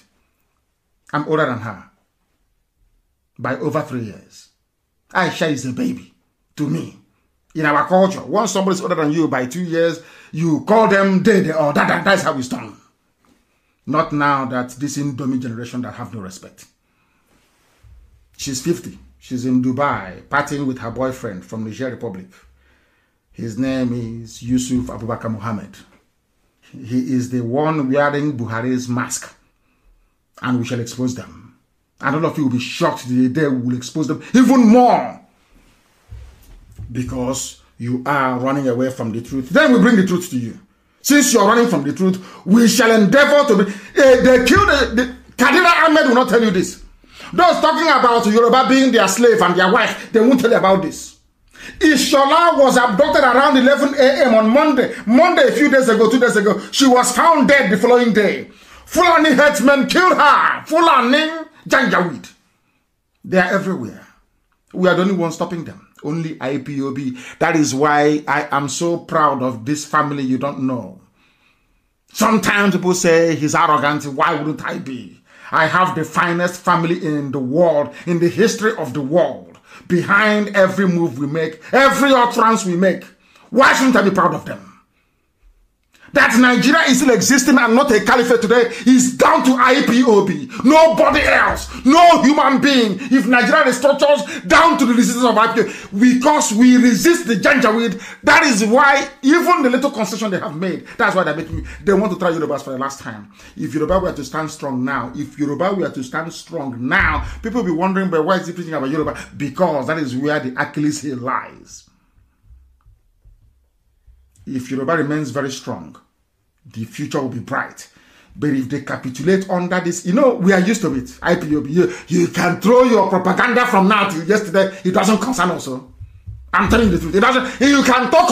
Speaker 1: I'm older than her. By over 3 years. Aisha is a baby to me. In our culture, once somebody is older than you by 2 years, you call them dead or that's how it's done. Not now that this Indomie generation that have no respect. She's 50. She's in Dubai, partying with her boyfriend from Niger Republic. His name is Yusuf Abubakar Mohammed. He is the one wearing Buhari's mask. And we shall expose them. And all of you will be shocked the day we will expose them even more. Because you are running away from the truth. Then we bring the truth to you. Since you're running from the truth, we shall endeavor to be... they killed... Kadira Ahmed will not tell you this. Those talking about Yoruba being their slave and their wife, they won't tell you about this. Ishola was abducted around 11 a.m. on Monday. Monday, a few days ago, 2 days ago. She was found dead the following day. Fulani headsmen killed her. Fulani Janjaweed. They are everywhere. We are the only ones stopping them. Only IPOB. That is why I am so proud of this family you don't know. Sometimes people say he's arrogant. Why wouldn't I be? I have the finest family in the world, in the history of the world. Behind every move we make, every utterance we make. Why shouldn't I be proud of them? That Nigeria is still existing and not a caliphate today is down to IPOB. Nobody else. No human being. If Nigeria restructures, down to the resistance of IPOB. Because we resist the Janjaweed. That is why even the little concession they have made, that's why they want to try Yorubas for the last time. If Yoruba were to stand strong now, people will be wondering, but why is he preaching about Yoruba? Because that is where the Achilles heel lies. If Yoruba remains very strong, the future will be bright. But if they capitulate under this, we are used to it. IPOB, you can throw your propaganda from now till yesterday. It doesn't concern us. I'm telling you the truth. It doesn't. You can talk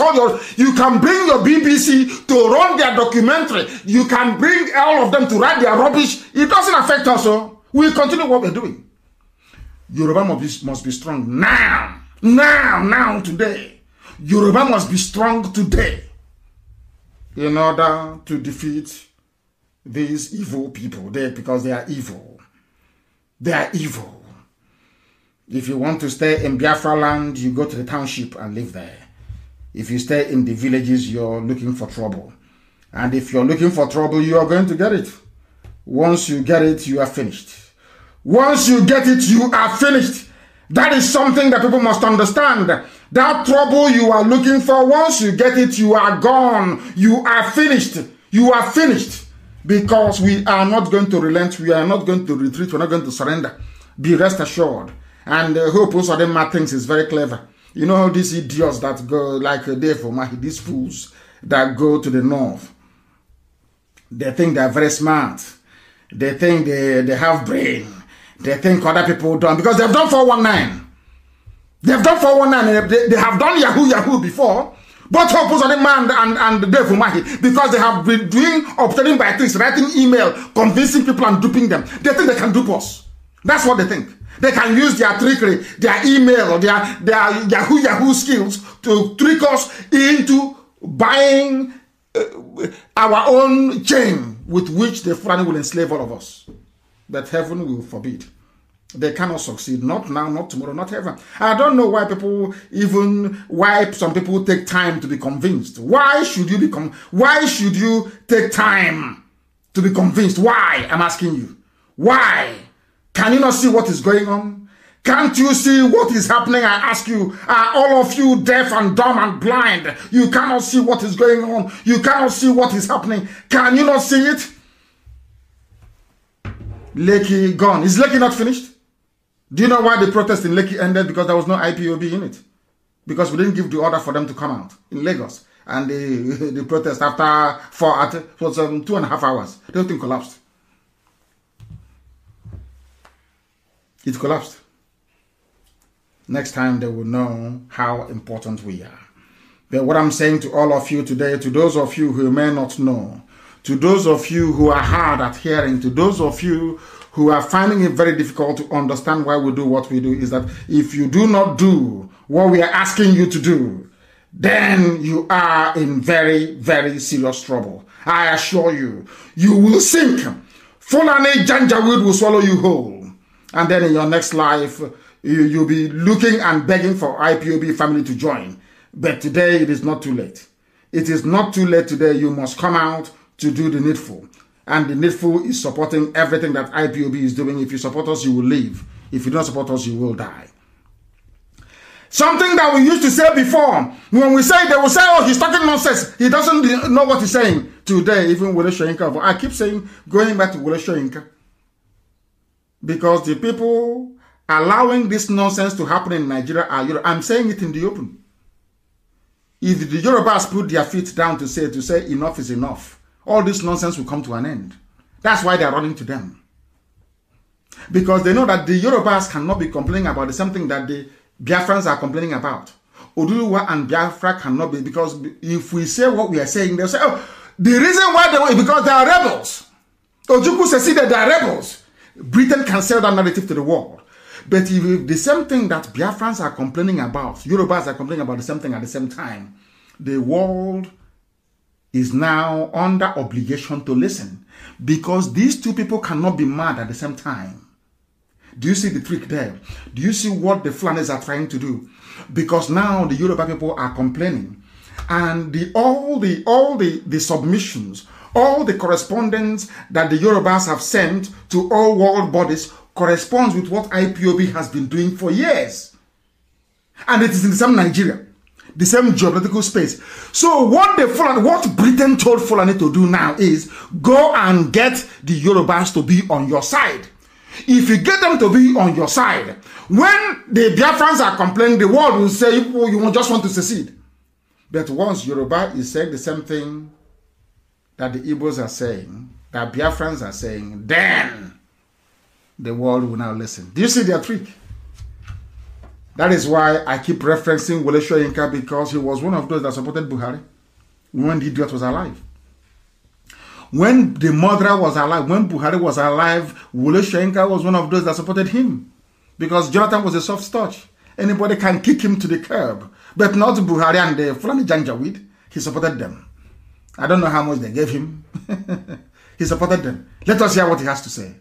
Speaker 1: you can bring your BBC to run their documentary. You can bring all of them to write their rubbish. It doesn't affect us. We continue what we're doing. Yoruba must be strong now. Now, today. Yoruba must be strong today. In order to defeat these evil people there, because they are evil. They are evil. If you want to stay in Biafra land, you go to the township and live there. If you stay in the villages, you're looking for trouble. And if you're looking for trouble, you are going to get it. Once you get it, you are finished. Once you get it, you are finished. That is something that people must understand. That trouble you are looking for, once you get it, you are gone. You are finished. You are finished. Because we are not going to relent. We are not going to retreat. We're not going to surrender. Be rest assured. And hope also them mad things is very clever. You know these idiots that go like Dave Omahi, these fools that go to the north. They think they're very smart. They think they have brain. They think other people don't, because they've done 419. They've done 419. They have done Yahoo before. Both Opposite Man and Dave Umahi, because they have been doing obtaining by tricks, writing email, convincing people and duping them. They think they can dupe us. That's what they think. They can use their trickery, their email, or their Yahoo skills to trick us into buying our own chain with which the Fulani will enslave all of us. But heaven will forbid. They cannot succeed. Not now, not tomorrow, not ever. I don't know why why some people take time to be convinced. Why should you take time to be convinced? Why? I'm asking you. Why? Can you not see what is going on? Can't you see what is happening? I ask you, are all of you deaf and dumb and blind? You cannot see what is going on. You cannot see what is happening. Can you not see it? Lekki gone. Is Lekki not finished? Do you know why the protest in Lekki ended? Because there was no IPOB in it. Because we didn't give the order for them to come out in Lagos. And the protest after 2.5 hours, the whole thing collapsed. It collapsed. Next time they will know how important we are. But what I'm saying to all of you today, to those of you who may not know, to those of you who are hard at hearing, to those of you who are finding it very difficult to understand why we do what we do, is that if you do not do what we are asking you to do, then you are in very, very serious trouble. I assure you, you will sink. Fulani Janjaweed will swallow you whole. And then in your next life, you'll be looking and begging for IPOB family to join. But today, it is not too late. It is not too late today. You must come out to do the needful. And the needful is supporting everything that IPOB is doing. If you support us, you will live. If you don't support us, you will die. Something that we used to say before, when we say, they will say, oh, he's talking nonsense. He doesn't know what he's saying. Today, even Wole Soyinka, I keep saying, going back to Wole Soyinka, because the people allowing this nonsense to happen in Nigeria are Yoruba. I'm saying it in the open. If the Yorubas put their feet down to say enough is enough, all this nonsense will come to an end. That's why they're running to them. Because they know that the Yorubas cannot be complaining about the same thing that the Biafrans are complaining about. Oduduwa and Biafra cannot be, because if we say what we are saying, they'll say, oh, the reason why they want is because they are rebels. Ojukwu says that they are rebels. Britain can sell that narrative to the world. But if the same thing that Biafrans are complaining about, Yorubas are complaining about the same thing at the same time, the world is now under obligation to listen, because these two people cannot be mad at the same time. Do you see the trick there? Do you see what the Fulanis are trying to do? Because now the Yoruba people are complaining, and all the submissions, all the correspondence that the Yorubas have sent to all world bodies corresponds with what IPOB has been doing for years. And it is in the same Nigeria, the same geopolitical space. So what Britain told Fulani to do now is go and get the Yorubas to be on your side. If you get them to be on your side, when the Biafrans are complaining, the world will say, oh, you just want to secede. But once Yoruba is saying the same thing that the Igbos are saying, that Biafrans are saying, then the world will now listen. Do you see their trick? That is why I keep referencing Wole Soyinka, because he was one of those that supported Buhari when the idiot was alive. When the murderer was alive, when Buhari was alive, Wole Soyinka was one of those that supported him, because Jonathan was a soft touch. Anybody can kick him to the curb, but not Buhari and the Fulani Janjaweed. He supported them. I don't know how much they gave him. He supported them. Let us hear what he has to say.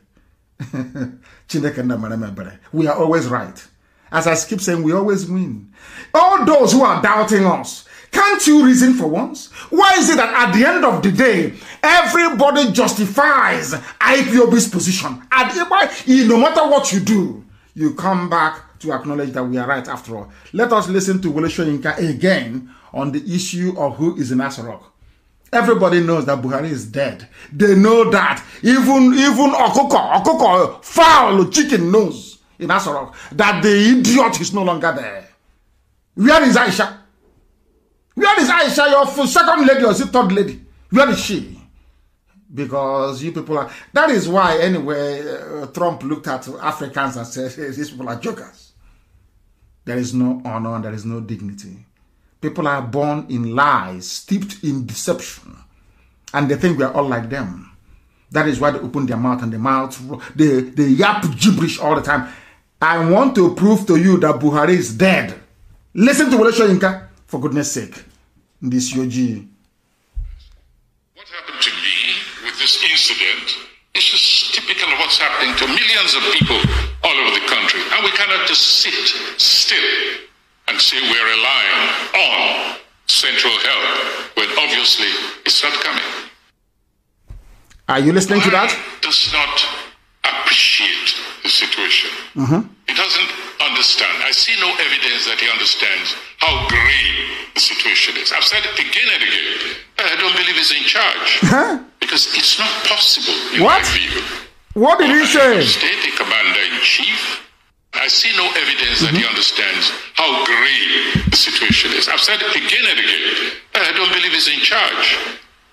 Speaker 1: We are always right. As I keep saying, we always win. All those who are doubting us, can't you reason for once? Why is it that at the end of the day, everybody justifies IPOB's position? And no matter what you do, you come back to acknowledge that we are right after all. Let us listen to Wole Soyinka again on the issue of who is in Asorok. Everybody knows that Buhari is dead. They know that. Even Okoko, fowl chicken knows in Asorok that the idiot is no longer there. Where is Aisha? Where is Aisha, your second lady or third lady? Where is she? Because you people are... That is why, anyway, Trump looked at Africans and said, hey, these people are jokers. There is no honor and there is no dignity. People are born in lies, steeped in deception. And they think we are all like them. That is why they open their mouth and they yap gibberish all the time. I want to prove to you that Buhari is dead. Listen to Wole Soyinka, for goodness sake. This Yoji.
Speaker 2: What happened to me with this incident is just typical of what's happening to millions of people all over the country. And we cannot just sit still and say we're relying on central help when obviously it's not coming.
Speaker 1: Are you listening to that?
Speaker 2: Does not appreciate the situation. He doesn't understand. I see no evidence that he understands how grave the situation is. I've said it again and again. I don't believe he's in charge. Because it's not possible in my view.
Speaker 1: What did he say?
Speaker 2: State commander-in-chief. I see no evidence that he understands how grave the situation is. I've said it again and again. I don't believe he's in charge.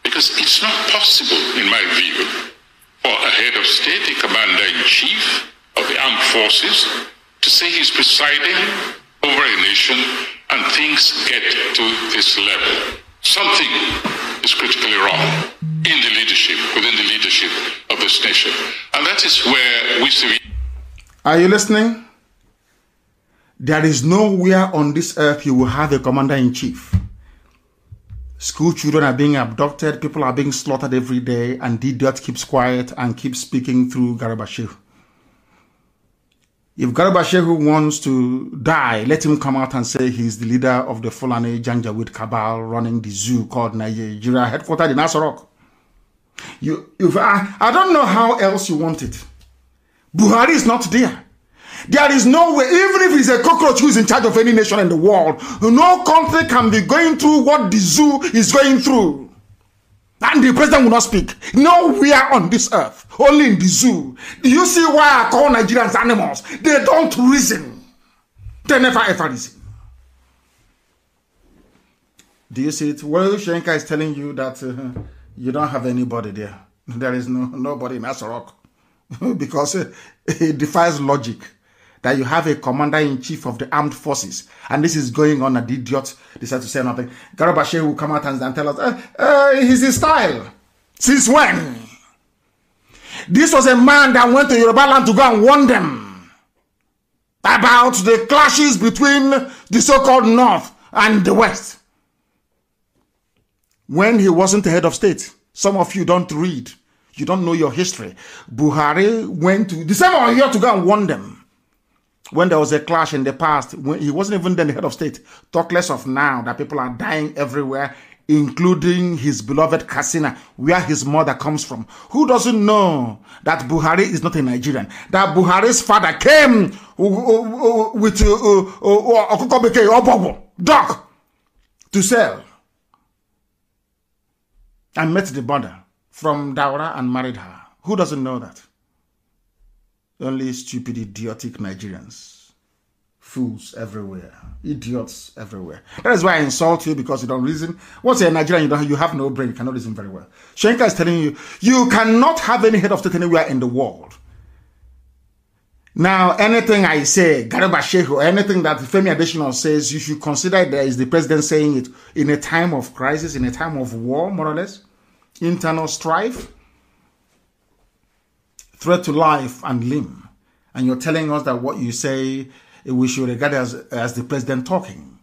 Speaker 2: Because it's not possible, in my view, for a head of state, a commander-in-chief of the armed forces, to say he's presiding over a nation and things get to this level, something is critically wrong in the leadership, within the leadership of this nation. And that is where we see.
Speaker 1: Are you listening? There is nowhere on this earth you will have a commander-in-chief. School children are being abducted, people are being slaughtered every day, and the idiot keeps quiet and keeps speaking through Garba Shehu. If Garba Shehu wants to die, let him come out and say he's the leader of the Fulani Janjaweed cabal running the zoo called Nigeria, headquartered in Asorok. I don't know how else you want it. Buhari is not there. There is no way, even if he's a cockroach who is in charge of any nation in the world, no country can be going through what the zoo is going through. And the president will not speak. Nowhere on this earth, only in the zoo. Do you see why I call Nigerians animals? They don't reason. They never ever reason. Do you see it? Well, Shenka is telling you that you don't have anybody there. There is nobody in Asorok. Because it defies logic that you have a commander-in-chief of the armed forces, and this is going on, and the idiot decides to say nothing. Garba Shehu will come out and tell us, he's his style. Since when? This was a man that went to Yoruba land to go and warn them about the clashes between the so-called North and the West. When he wasn't the head of state. Some of you don't read. You don't know your history. Buhari went to the same Oyo to go and warn them. When there was a clash in the past, when he wasn't even then the head of state. Talk less of now that people are dying everywhere, including his beloved Katsina, where his mother comes from. Who doesn't know that Buhari is not a Nigerian? That Buhari's father came with dog to sell and met the mother from Daura and married her. Who doesn't know that? Only stupid, idiotic Nigerians. Fools everywhere. Idiots everywhere. That is why I insult you, because you don't reason. Once you're a Nigerian, you have no brain. You cannot reason very well. Shenka is telling you, you cannot have any head of state anywhere in the world. Now, anything I say, Garba Shehu, anything that Femi Adesina says, you should consider there is the president saying it in a time of crisis, in a time of war, more or less. Internal strife. Threat to life and limb, and you're telling us that what you say we should regard as the president talking.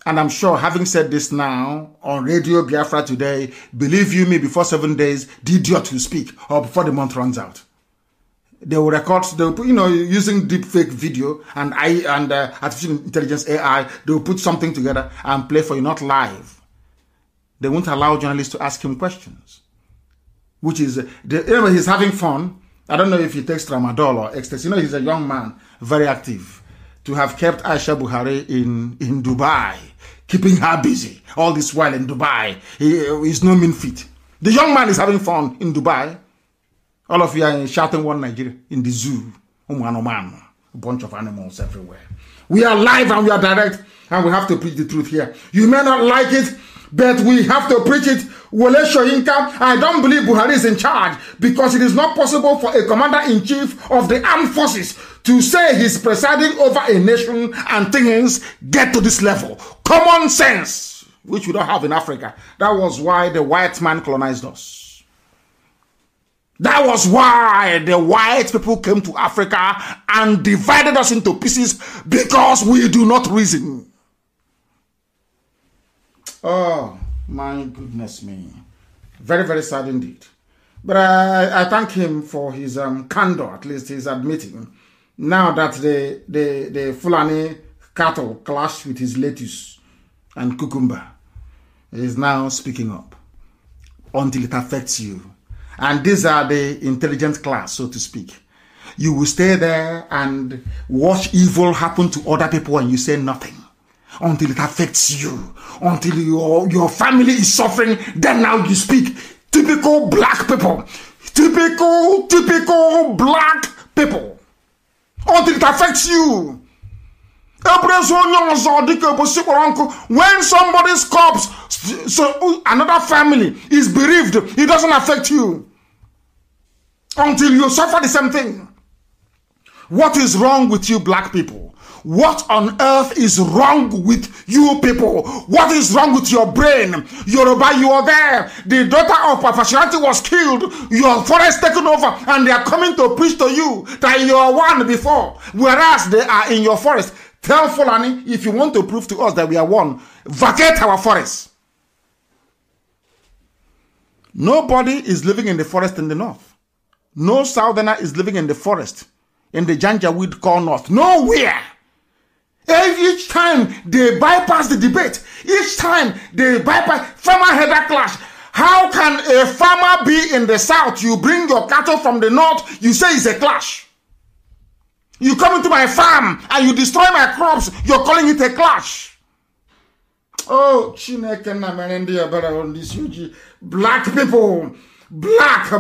Speaker 1: And I'm sure, having said this now on Radio Biafra today, believe you me, before 7 days, the idiot will speak, or before the month runs out. They will record, using deep fake video and artificial intelligence AI. They will put something together and play for you, not live. They won't allow journalists to ask him questions, which is anyway. He's having fun. I don't know if he takes tramadol or ecstasy. He's a young man, very active. To have kept Aisha Buhari in Dubai, keeping her busy all this while in Dubai, is no mean feat. The young man is having fun in Dubai. All of you are shouting one Nigeria in the zoo. A bunch of animals everywhere. We are live and we are direct, and we have to preach the truth here. You may not like it, but we have to preach it. Wole Soyinka, I don't believe Buhari is in charge, because it is not possible for a commander-in-chief of the armed forces to say he's presiding over a nation and things get to this level. Common sense, which we don't have in Africa. That was why the white man colonized us. That was why the white people came to Africa and divided us into pieces, because we do not reason. Oh, my goodness me. Very, very sad indeed. But I thank him for his candor, at least he's admitting. Now that the Fulani cattle clashed with his lettuce and cucumber, he is now speaking up until it affects you. And these are the intelligent class, so to speak. You will stay there and watch evil happen to other people and you say nothing. Until it affects you, until your family is suffering, then now you speak. Typical black people. Typical black people. Until it affects you. When somebody's corpse, so another family is bereaved, it doesn't affect you. Until you suffer the same thing. What is wrong with you black people? What on earth is wrong with you people? What is wrong with your brain? Yoruba, you are there. The daughter of Papashiranti was killed. Your forest taken over, and they are coming to preach to you that you are one before, whereas they are in your forest. Tell Fulani, if you want to prove to us that we are one, vacate our forest. Nobody is living in the forest in the north. No southerner is living in the forest, in the Janjaweed core north. Nowhere. Each time they bypass the debate, each time they bypass farmer-header clash. How can a farmer be in the south? You bring your cattle from the north, you say it's a clash. You come into my farm and you destroy my crops, you're calling it a clash. Oh, Chineke na merendi abara on this huge black people. Black.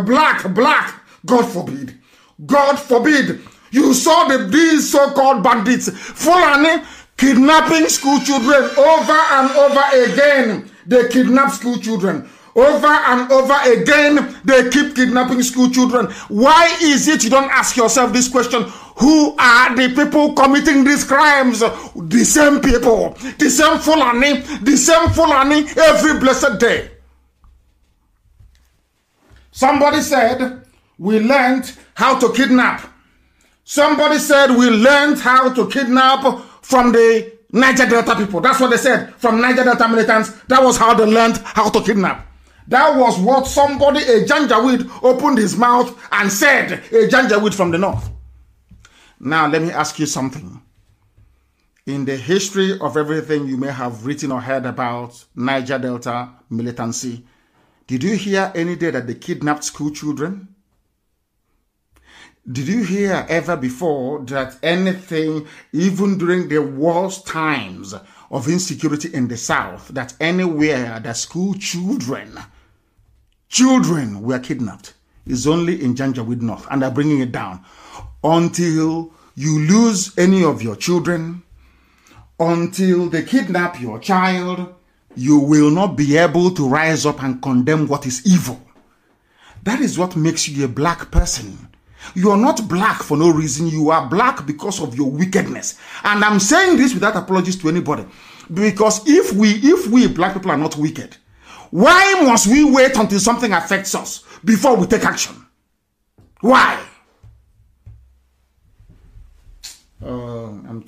Speaker 1: God forbid. God forbid. You saw these so-called bandits, Fulani, kidnapping school children over and over again. They kidnap school children. Over and over again, they keep kidnapping school children. Why is it you don't ask yourself this question? Who are the people committing these crimes? The same people. The same Fulani every blessed day. Somebody said, we learned how to kidnap. Somebody said we learned how to kidnap from the Niger Delta people. That's what they said. From Niger Delta militants, that was how they learned how to kidnap. That was what somebody, a Janjaweed, opened his mouth and said, a Janjaweed from the north. Now, let me ask you something. In the history of everything you may have written or heard about Niger Delta militancy, did you hear any day that they kidnapped school children? Did you hear ever before that anything, even during the worst times of insecurity in the south, that anywhere that school children were kidnapped? Is only in Janjaweed North, and they're bringing it down. Until you lose any of your children, until they kidnap your child, you will not be able to rise up and condemn what is evil. That is what makes you a black person. You are not black for no reason. You are black because of your wickedness. And I'm saying this without apologies to anybody. Because if we black people are not wicked, why must we wait until something affects us before we take action? Why? I'm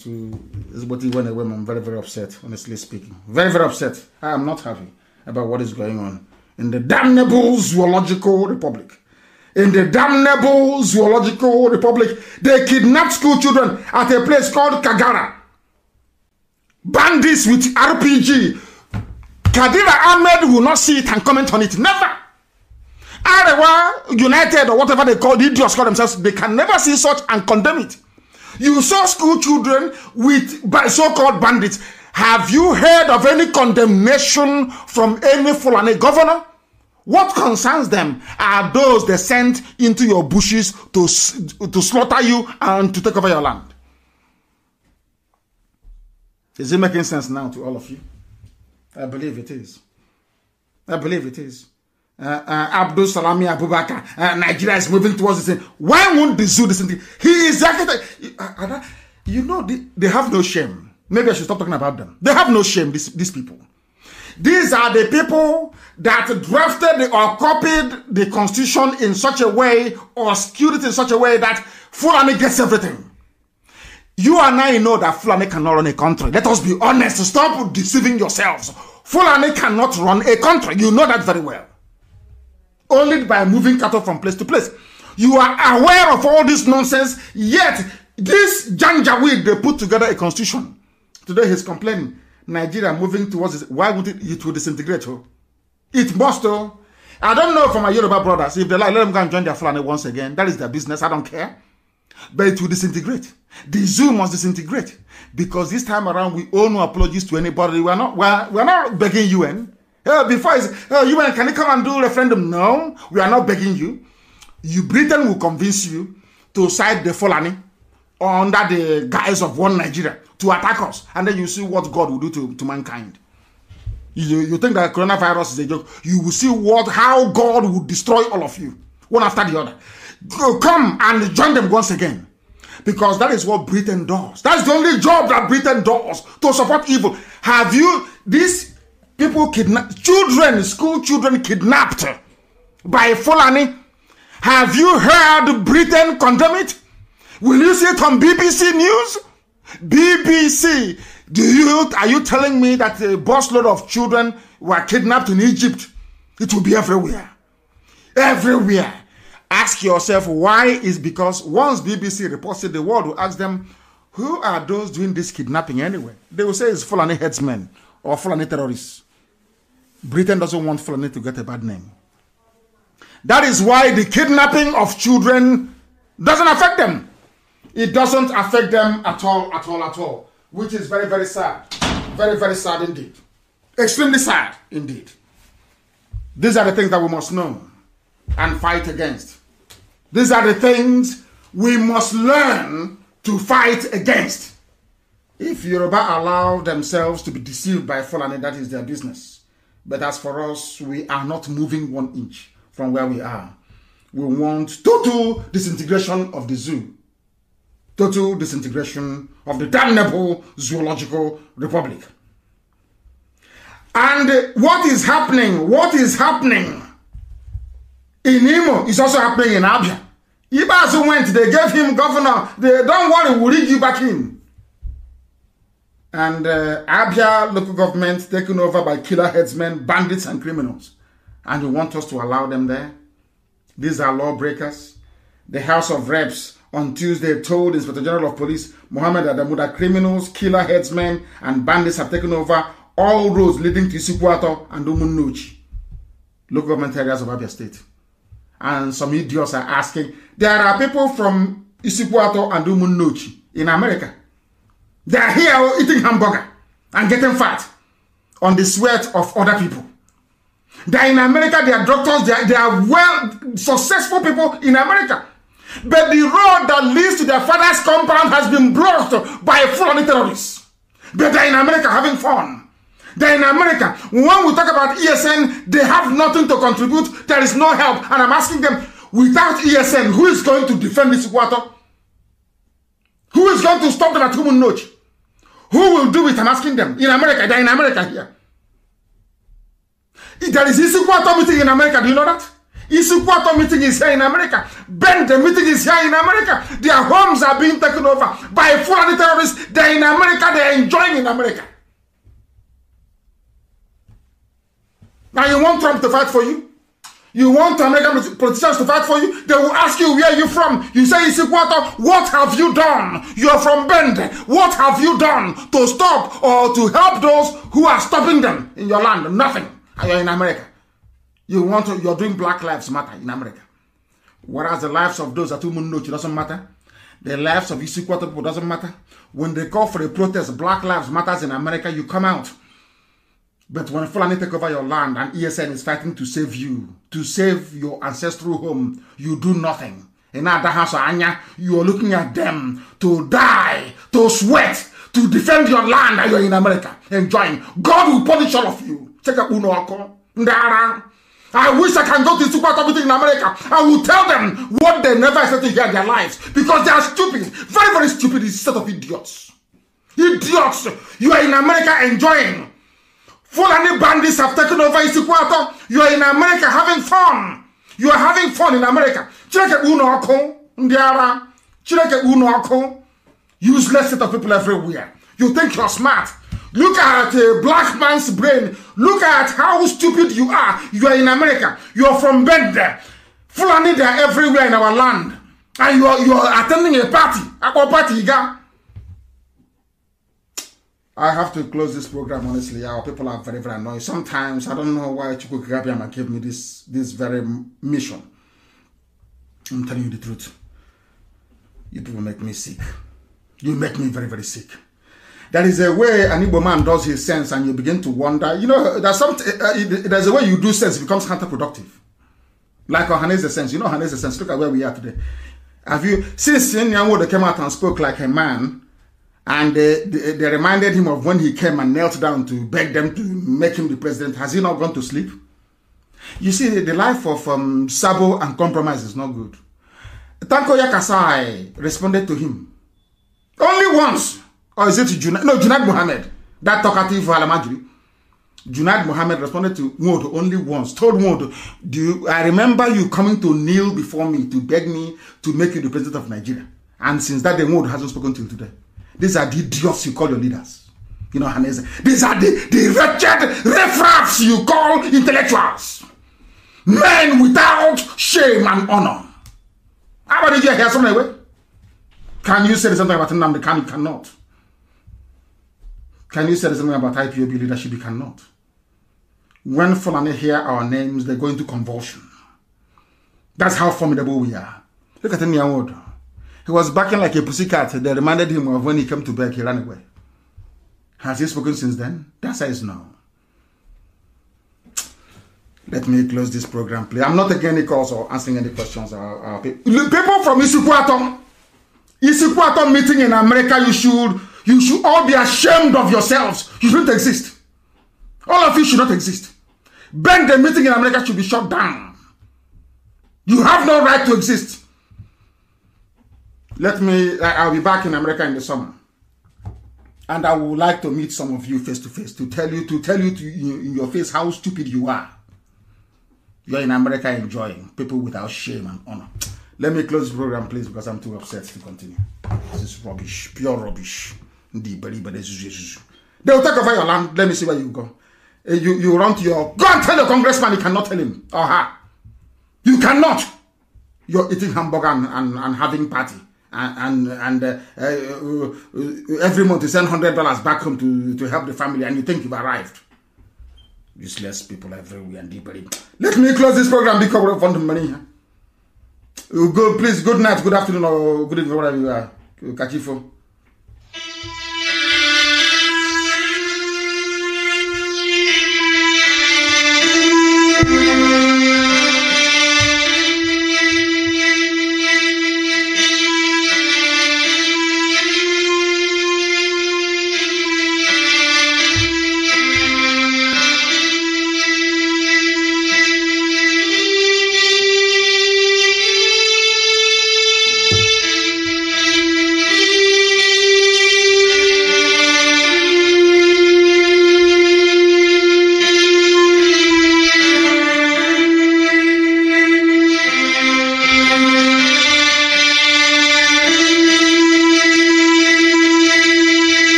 Speaker 1: very, very upset, honestly speaking. Very, very upset. I am not happy about what is going on in the damnable zoological republic. In the damnable zoological republic, they kidnapped school children at a place called Kagara. Bandits with RPG. Kadira Ahmed will not see it and comment on it. Never. Arewa United or whatever they call, the idiots call themselves, they can never see such and condemn it. You saw school children by so-called bandits. Have you heard of any condemnation from any Fulani governor? What concerns them are those they sent into your bushes to slaughter you and to take over your land. Is it making sense now to all of you? I believe it is. I believe it is. Abdul Salami Abubakar, Nigeria is moving towards this thing. Why won't the zoo listen to him? He is architect. You know, they have no shame. Maybe I should stop talking about them. They have no shame, these people. These are the people that drafted or copied the constitution in such a way or skewed it in such a way that Fulani gets everything. You and I know that Fulani cannot run a country. Let us be honest. Stop deceiving yourselves. Fulani cannot run a country. You know that very well. Only by moving cattle from place to place. You are aware of all this nonsense, yet this Janjaweed, they put together a constitution. Today he's complaining. Nigeria moving towards this. Why would it will disintegrate? Oh? It must. Oh. I don't know for my Yoruba brothers. If they like, let them go and join their Fulani once again. That is their business. I don't care. But it will disintegrate. The zoo must disintegrate. Because this time around, we owe no apologies to anybody. We're not begging UN. Before it's, UN, can you come and do a referendum? No, we are not begging you. Britain will convince you to side the Fulani under the guise of one Nigeria to attack us. And then you see what God will do to mankind. You think that coronavirus is a joke. You will see how God will destroy all of you, one after the other. Come and join them once again. Because that is what Britain does. That's the only job that Britain does, to support evil. Have you, these people kidnapped, children, school children kidnapped by Fulani? Have you heard Britain condemn it? Will you see it on BBC News? BBC, are you telling me that a busload of children were kidnapped in Egypt? It will be everywhere. Everywhere. Ask yourself why. Is because once BBC reports it, the world will ask them, who are those doing this kidnapping anyway? They will say it's Fulani headsmen or Fulani terrorists. Britain doesn't want Fulani to get a bad name. That is why the kidnapping of children doesn't affect them. It doesn't affect them at all, which is very, very sad. Very, very sad indeed. Extremely sad indeed. These are the things that we must know and fight against. These are the things we must learn to fight against. If Yoruba allow themselves to be deceived by Fulani, that is their business. But as for us, we are not moving 1 inch from where we are. We want total disintegration of the zoo. Total disintegration of the damnable zoological republic. And what is happening? What is happening in Imo is also happening in Abia. Ibazu went, they gave him governor. They don't worry, we'll rig you back in. And Abia local government taken over by killer headsmen, bandits and criminals. And you want us to allow them there? These are lawbreakers. The House of Reps on Tuesday told Inspector General of Police Mohammed Adamu that criminals, killer headsmen and bandits have taken over all roads leading to Isukwato and Umunnuchi, local government areas of Abia State. And some idiots are asking, there are people from Isukwato and Umunnuchi in America. They are here eating hamburger and getting fat on the sweat of other people. They are in America, they are doctors, they are well, successful people in America. But the road that leads to their father's compound has been blocked by Fulani terrorists. But they are in America having fun. They are in America. When we talk about ESN, they have nothing to contribute. There is no help. And I'm asking them, without ESN, who is going to defend this water? Who is going to stop them at Human Noche? Who will do it? I'm asking them. In America, they're in America here. There is Isukwato meeting in America. Do you know that? Isukwato meeting is here in America. Bend, the meeting is here in America. Their homes are being taken over by Fulani terrorists. They're in America. They're enjoying in America. Now you want Trump to fight for you? You want American politicians to fight for you? They will ask you, where are you from? You say Isukwato. What have you done? You're from Bend. What have you done to stop or to help those who are stopping them in your land? Nothing. And you're in America. You're doing Black Lives Matter in America. Whereas the lives of those at Umunnochi doesn't matter. The lives of Isukwato people doesn't matter. When they call for a protest, Black Lives Matters in America, you come out. But when Fulani take over your land and ESN is fighting to save you, to save your ancestral home, you do nothing. In other house, you are looking at them to die, to sweat, to defend your land, and you're in America enjoying. God will punish all of you. Check out Unoako. I wish I can go to Isukwato meeting in America. I will tell them what they never expect to hear in their lives. Because they are stupid. Very, very stupid. It's a set of idiots. Idiots. You are in America enjoying. Fulani bandits have taken over Isukwato. You are in America having fun. You are having fun in America. Chireke Unoako. Ndiara. Chireke Unoako. Useless set of people everywhere. You think you're smart. Look at a black man's brain. Look at how stupid you are. You are in America. You are from Bende. Fulani, they are everywhere in our land. And you are attending a party. I have to close this program, honestly. Our people are very, very annoying. Sometimes, I don't know why Chukwu Kirabiama gave me this very mission. I'm telling you the truth. You people make me sick. You make me very, very sick. There is a way an Igbo man does his sense and you begin to wonder. You know, there's a way you do sense, it becomes counterproductive. Like Ohaneze sense. You know Ohaneze sense. Look at where we are today. Have you, since Nyanwo came out and spoke like a man, and they reminded him of when he came and knelt down to beg them to make him the president, has he not gone to sleep? You see, the life of Sabo and compromise is not good. Tanko Yakasai responded to him. Only once. Or is it Junaid? No, Junaid Mohammed. That talkative Alamajiri. Junaid Mohammed responded to Wood only once. Told Wood, I remember you coming to kneel before me to beg me to make you the president of Nigeria. And since that day, Wood hasn't spoken till today. These are the idiots you call your leaders. You know, Hanese. These are the wretched riffraffs you call intellectuals. Men without shame and honor. How about you hear something away? Can you say something about Nnamdi? You cannot. Can you say something about IPOB leadership? You cannot. When Fulani hear our names, they go into convulsion. That's how formidable we are. Look at Nyawodo. He was backing like a pussycat. They reminded him of when he came to beg, he ran away. Has he spoken since then? The answer is no. Let me close this program, please. I'm not taking any calls or answering any questions. People from Isukwato meeting in America, you should all be ashamed of yourselves. You shouldn't exist. All of you should not exist. Bend the meeting in America should be shut down. You have no right to exist. I'll be back in America in the summer. And I would like to meet some of you face to face to tell you in your face how stupid you are. You're in America enjoying people without shame and honor. Let me close the program, please, because I'm too upset to continue. This is rubbish, pure rubbish. They will take over your land. Let me see where you go. You run to go and tell your congressman. You cannot tell him or her. You cannot. You're eating hamburger and having party. And every month you send $100 back home to help the family, and you think you've arrived. Useless people everywhere and deeply. Let me close this program because we want the money. Please, good night, good afternoon, or good evening, whatever you are. Catch you for.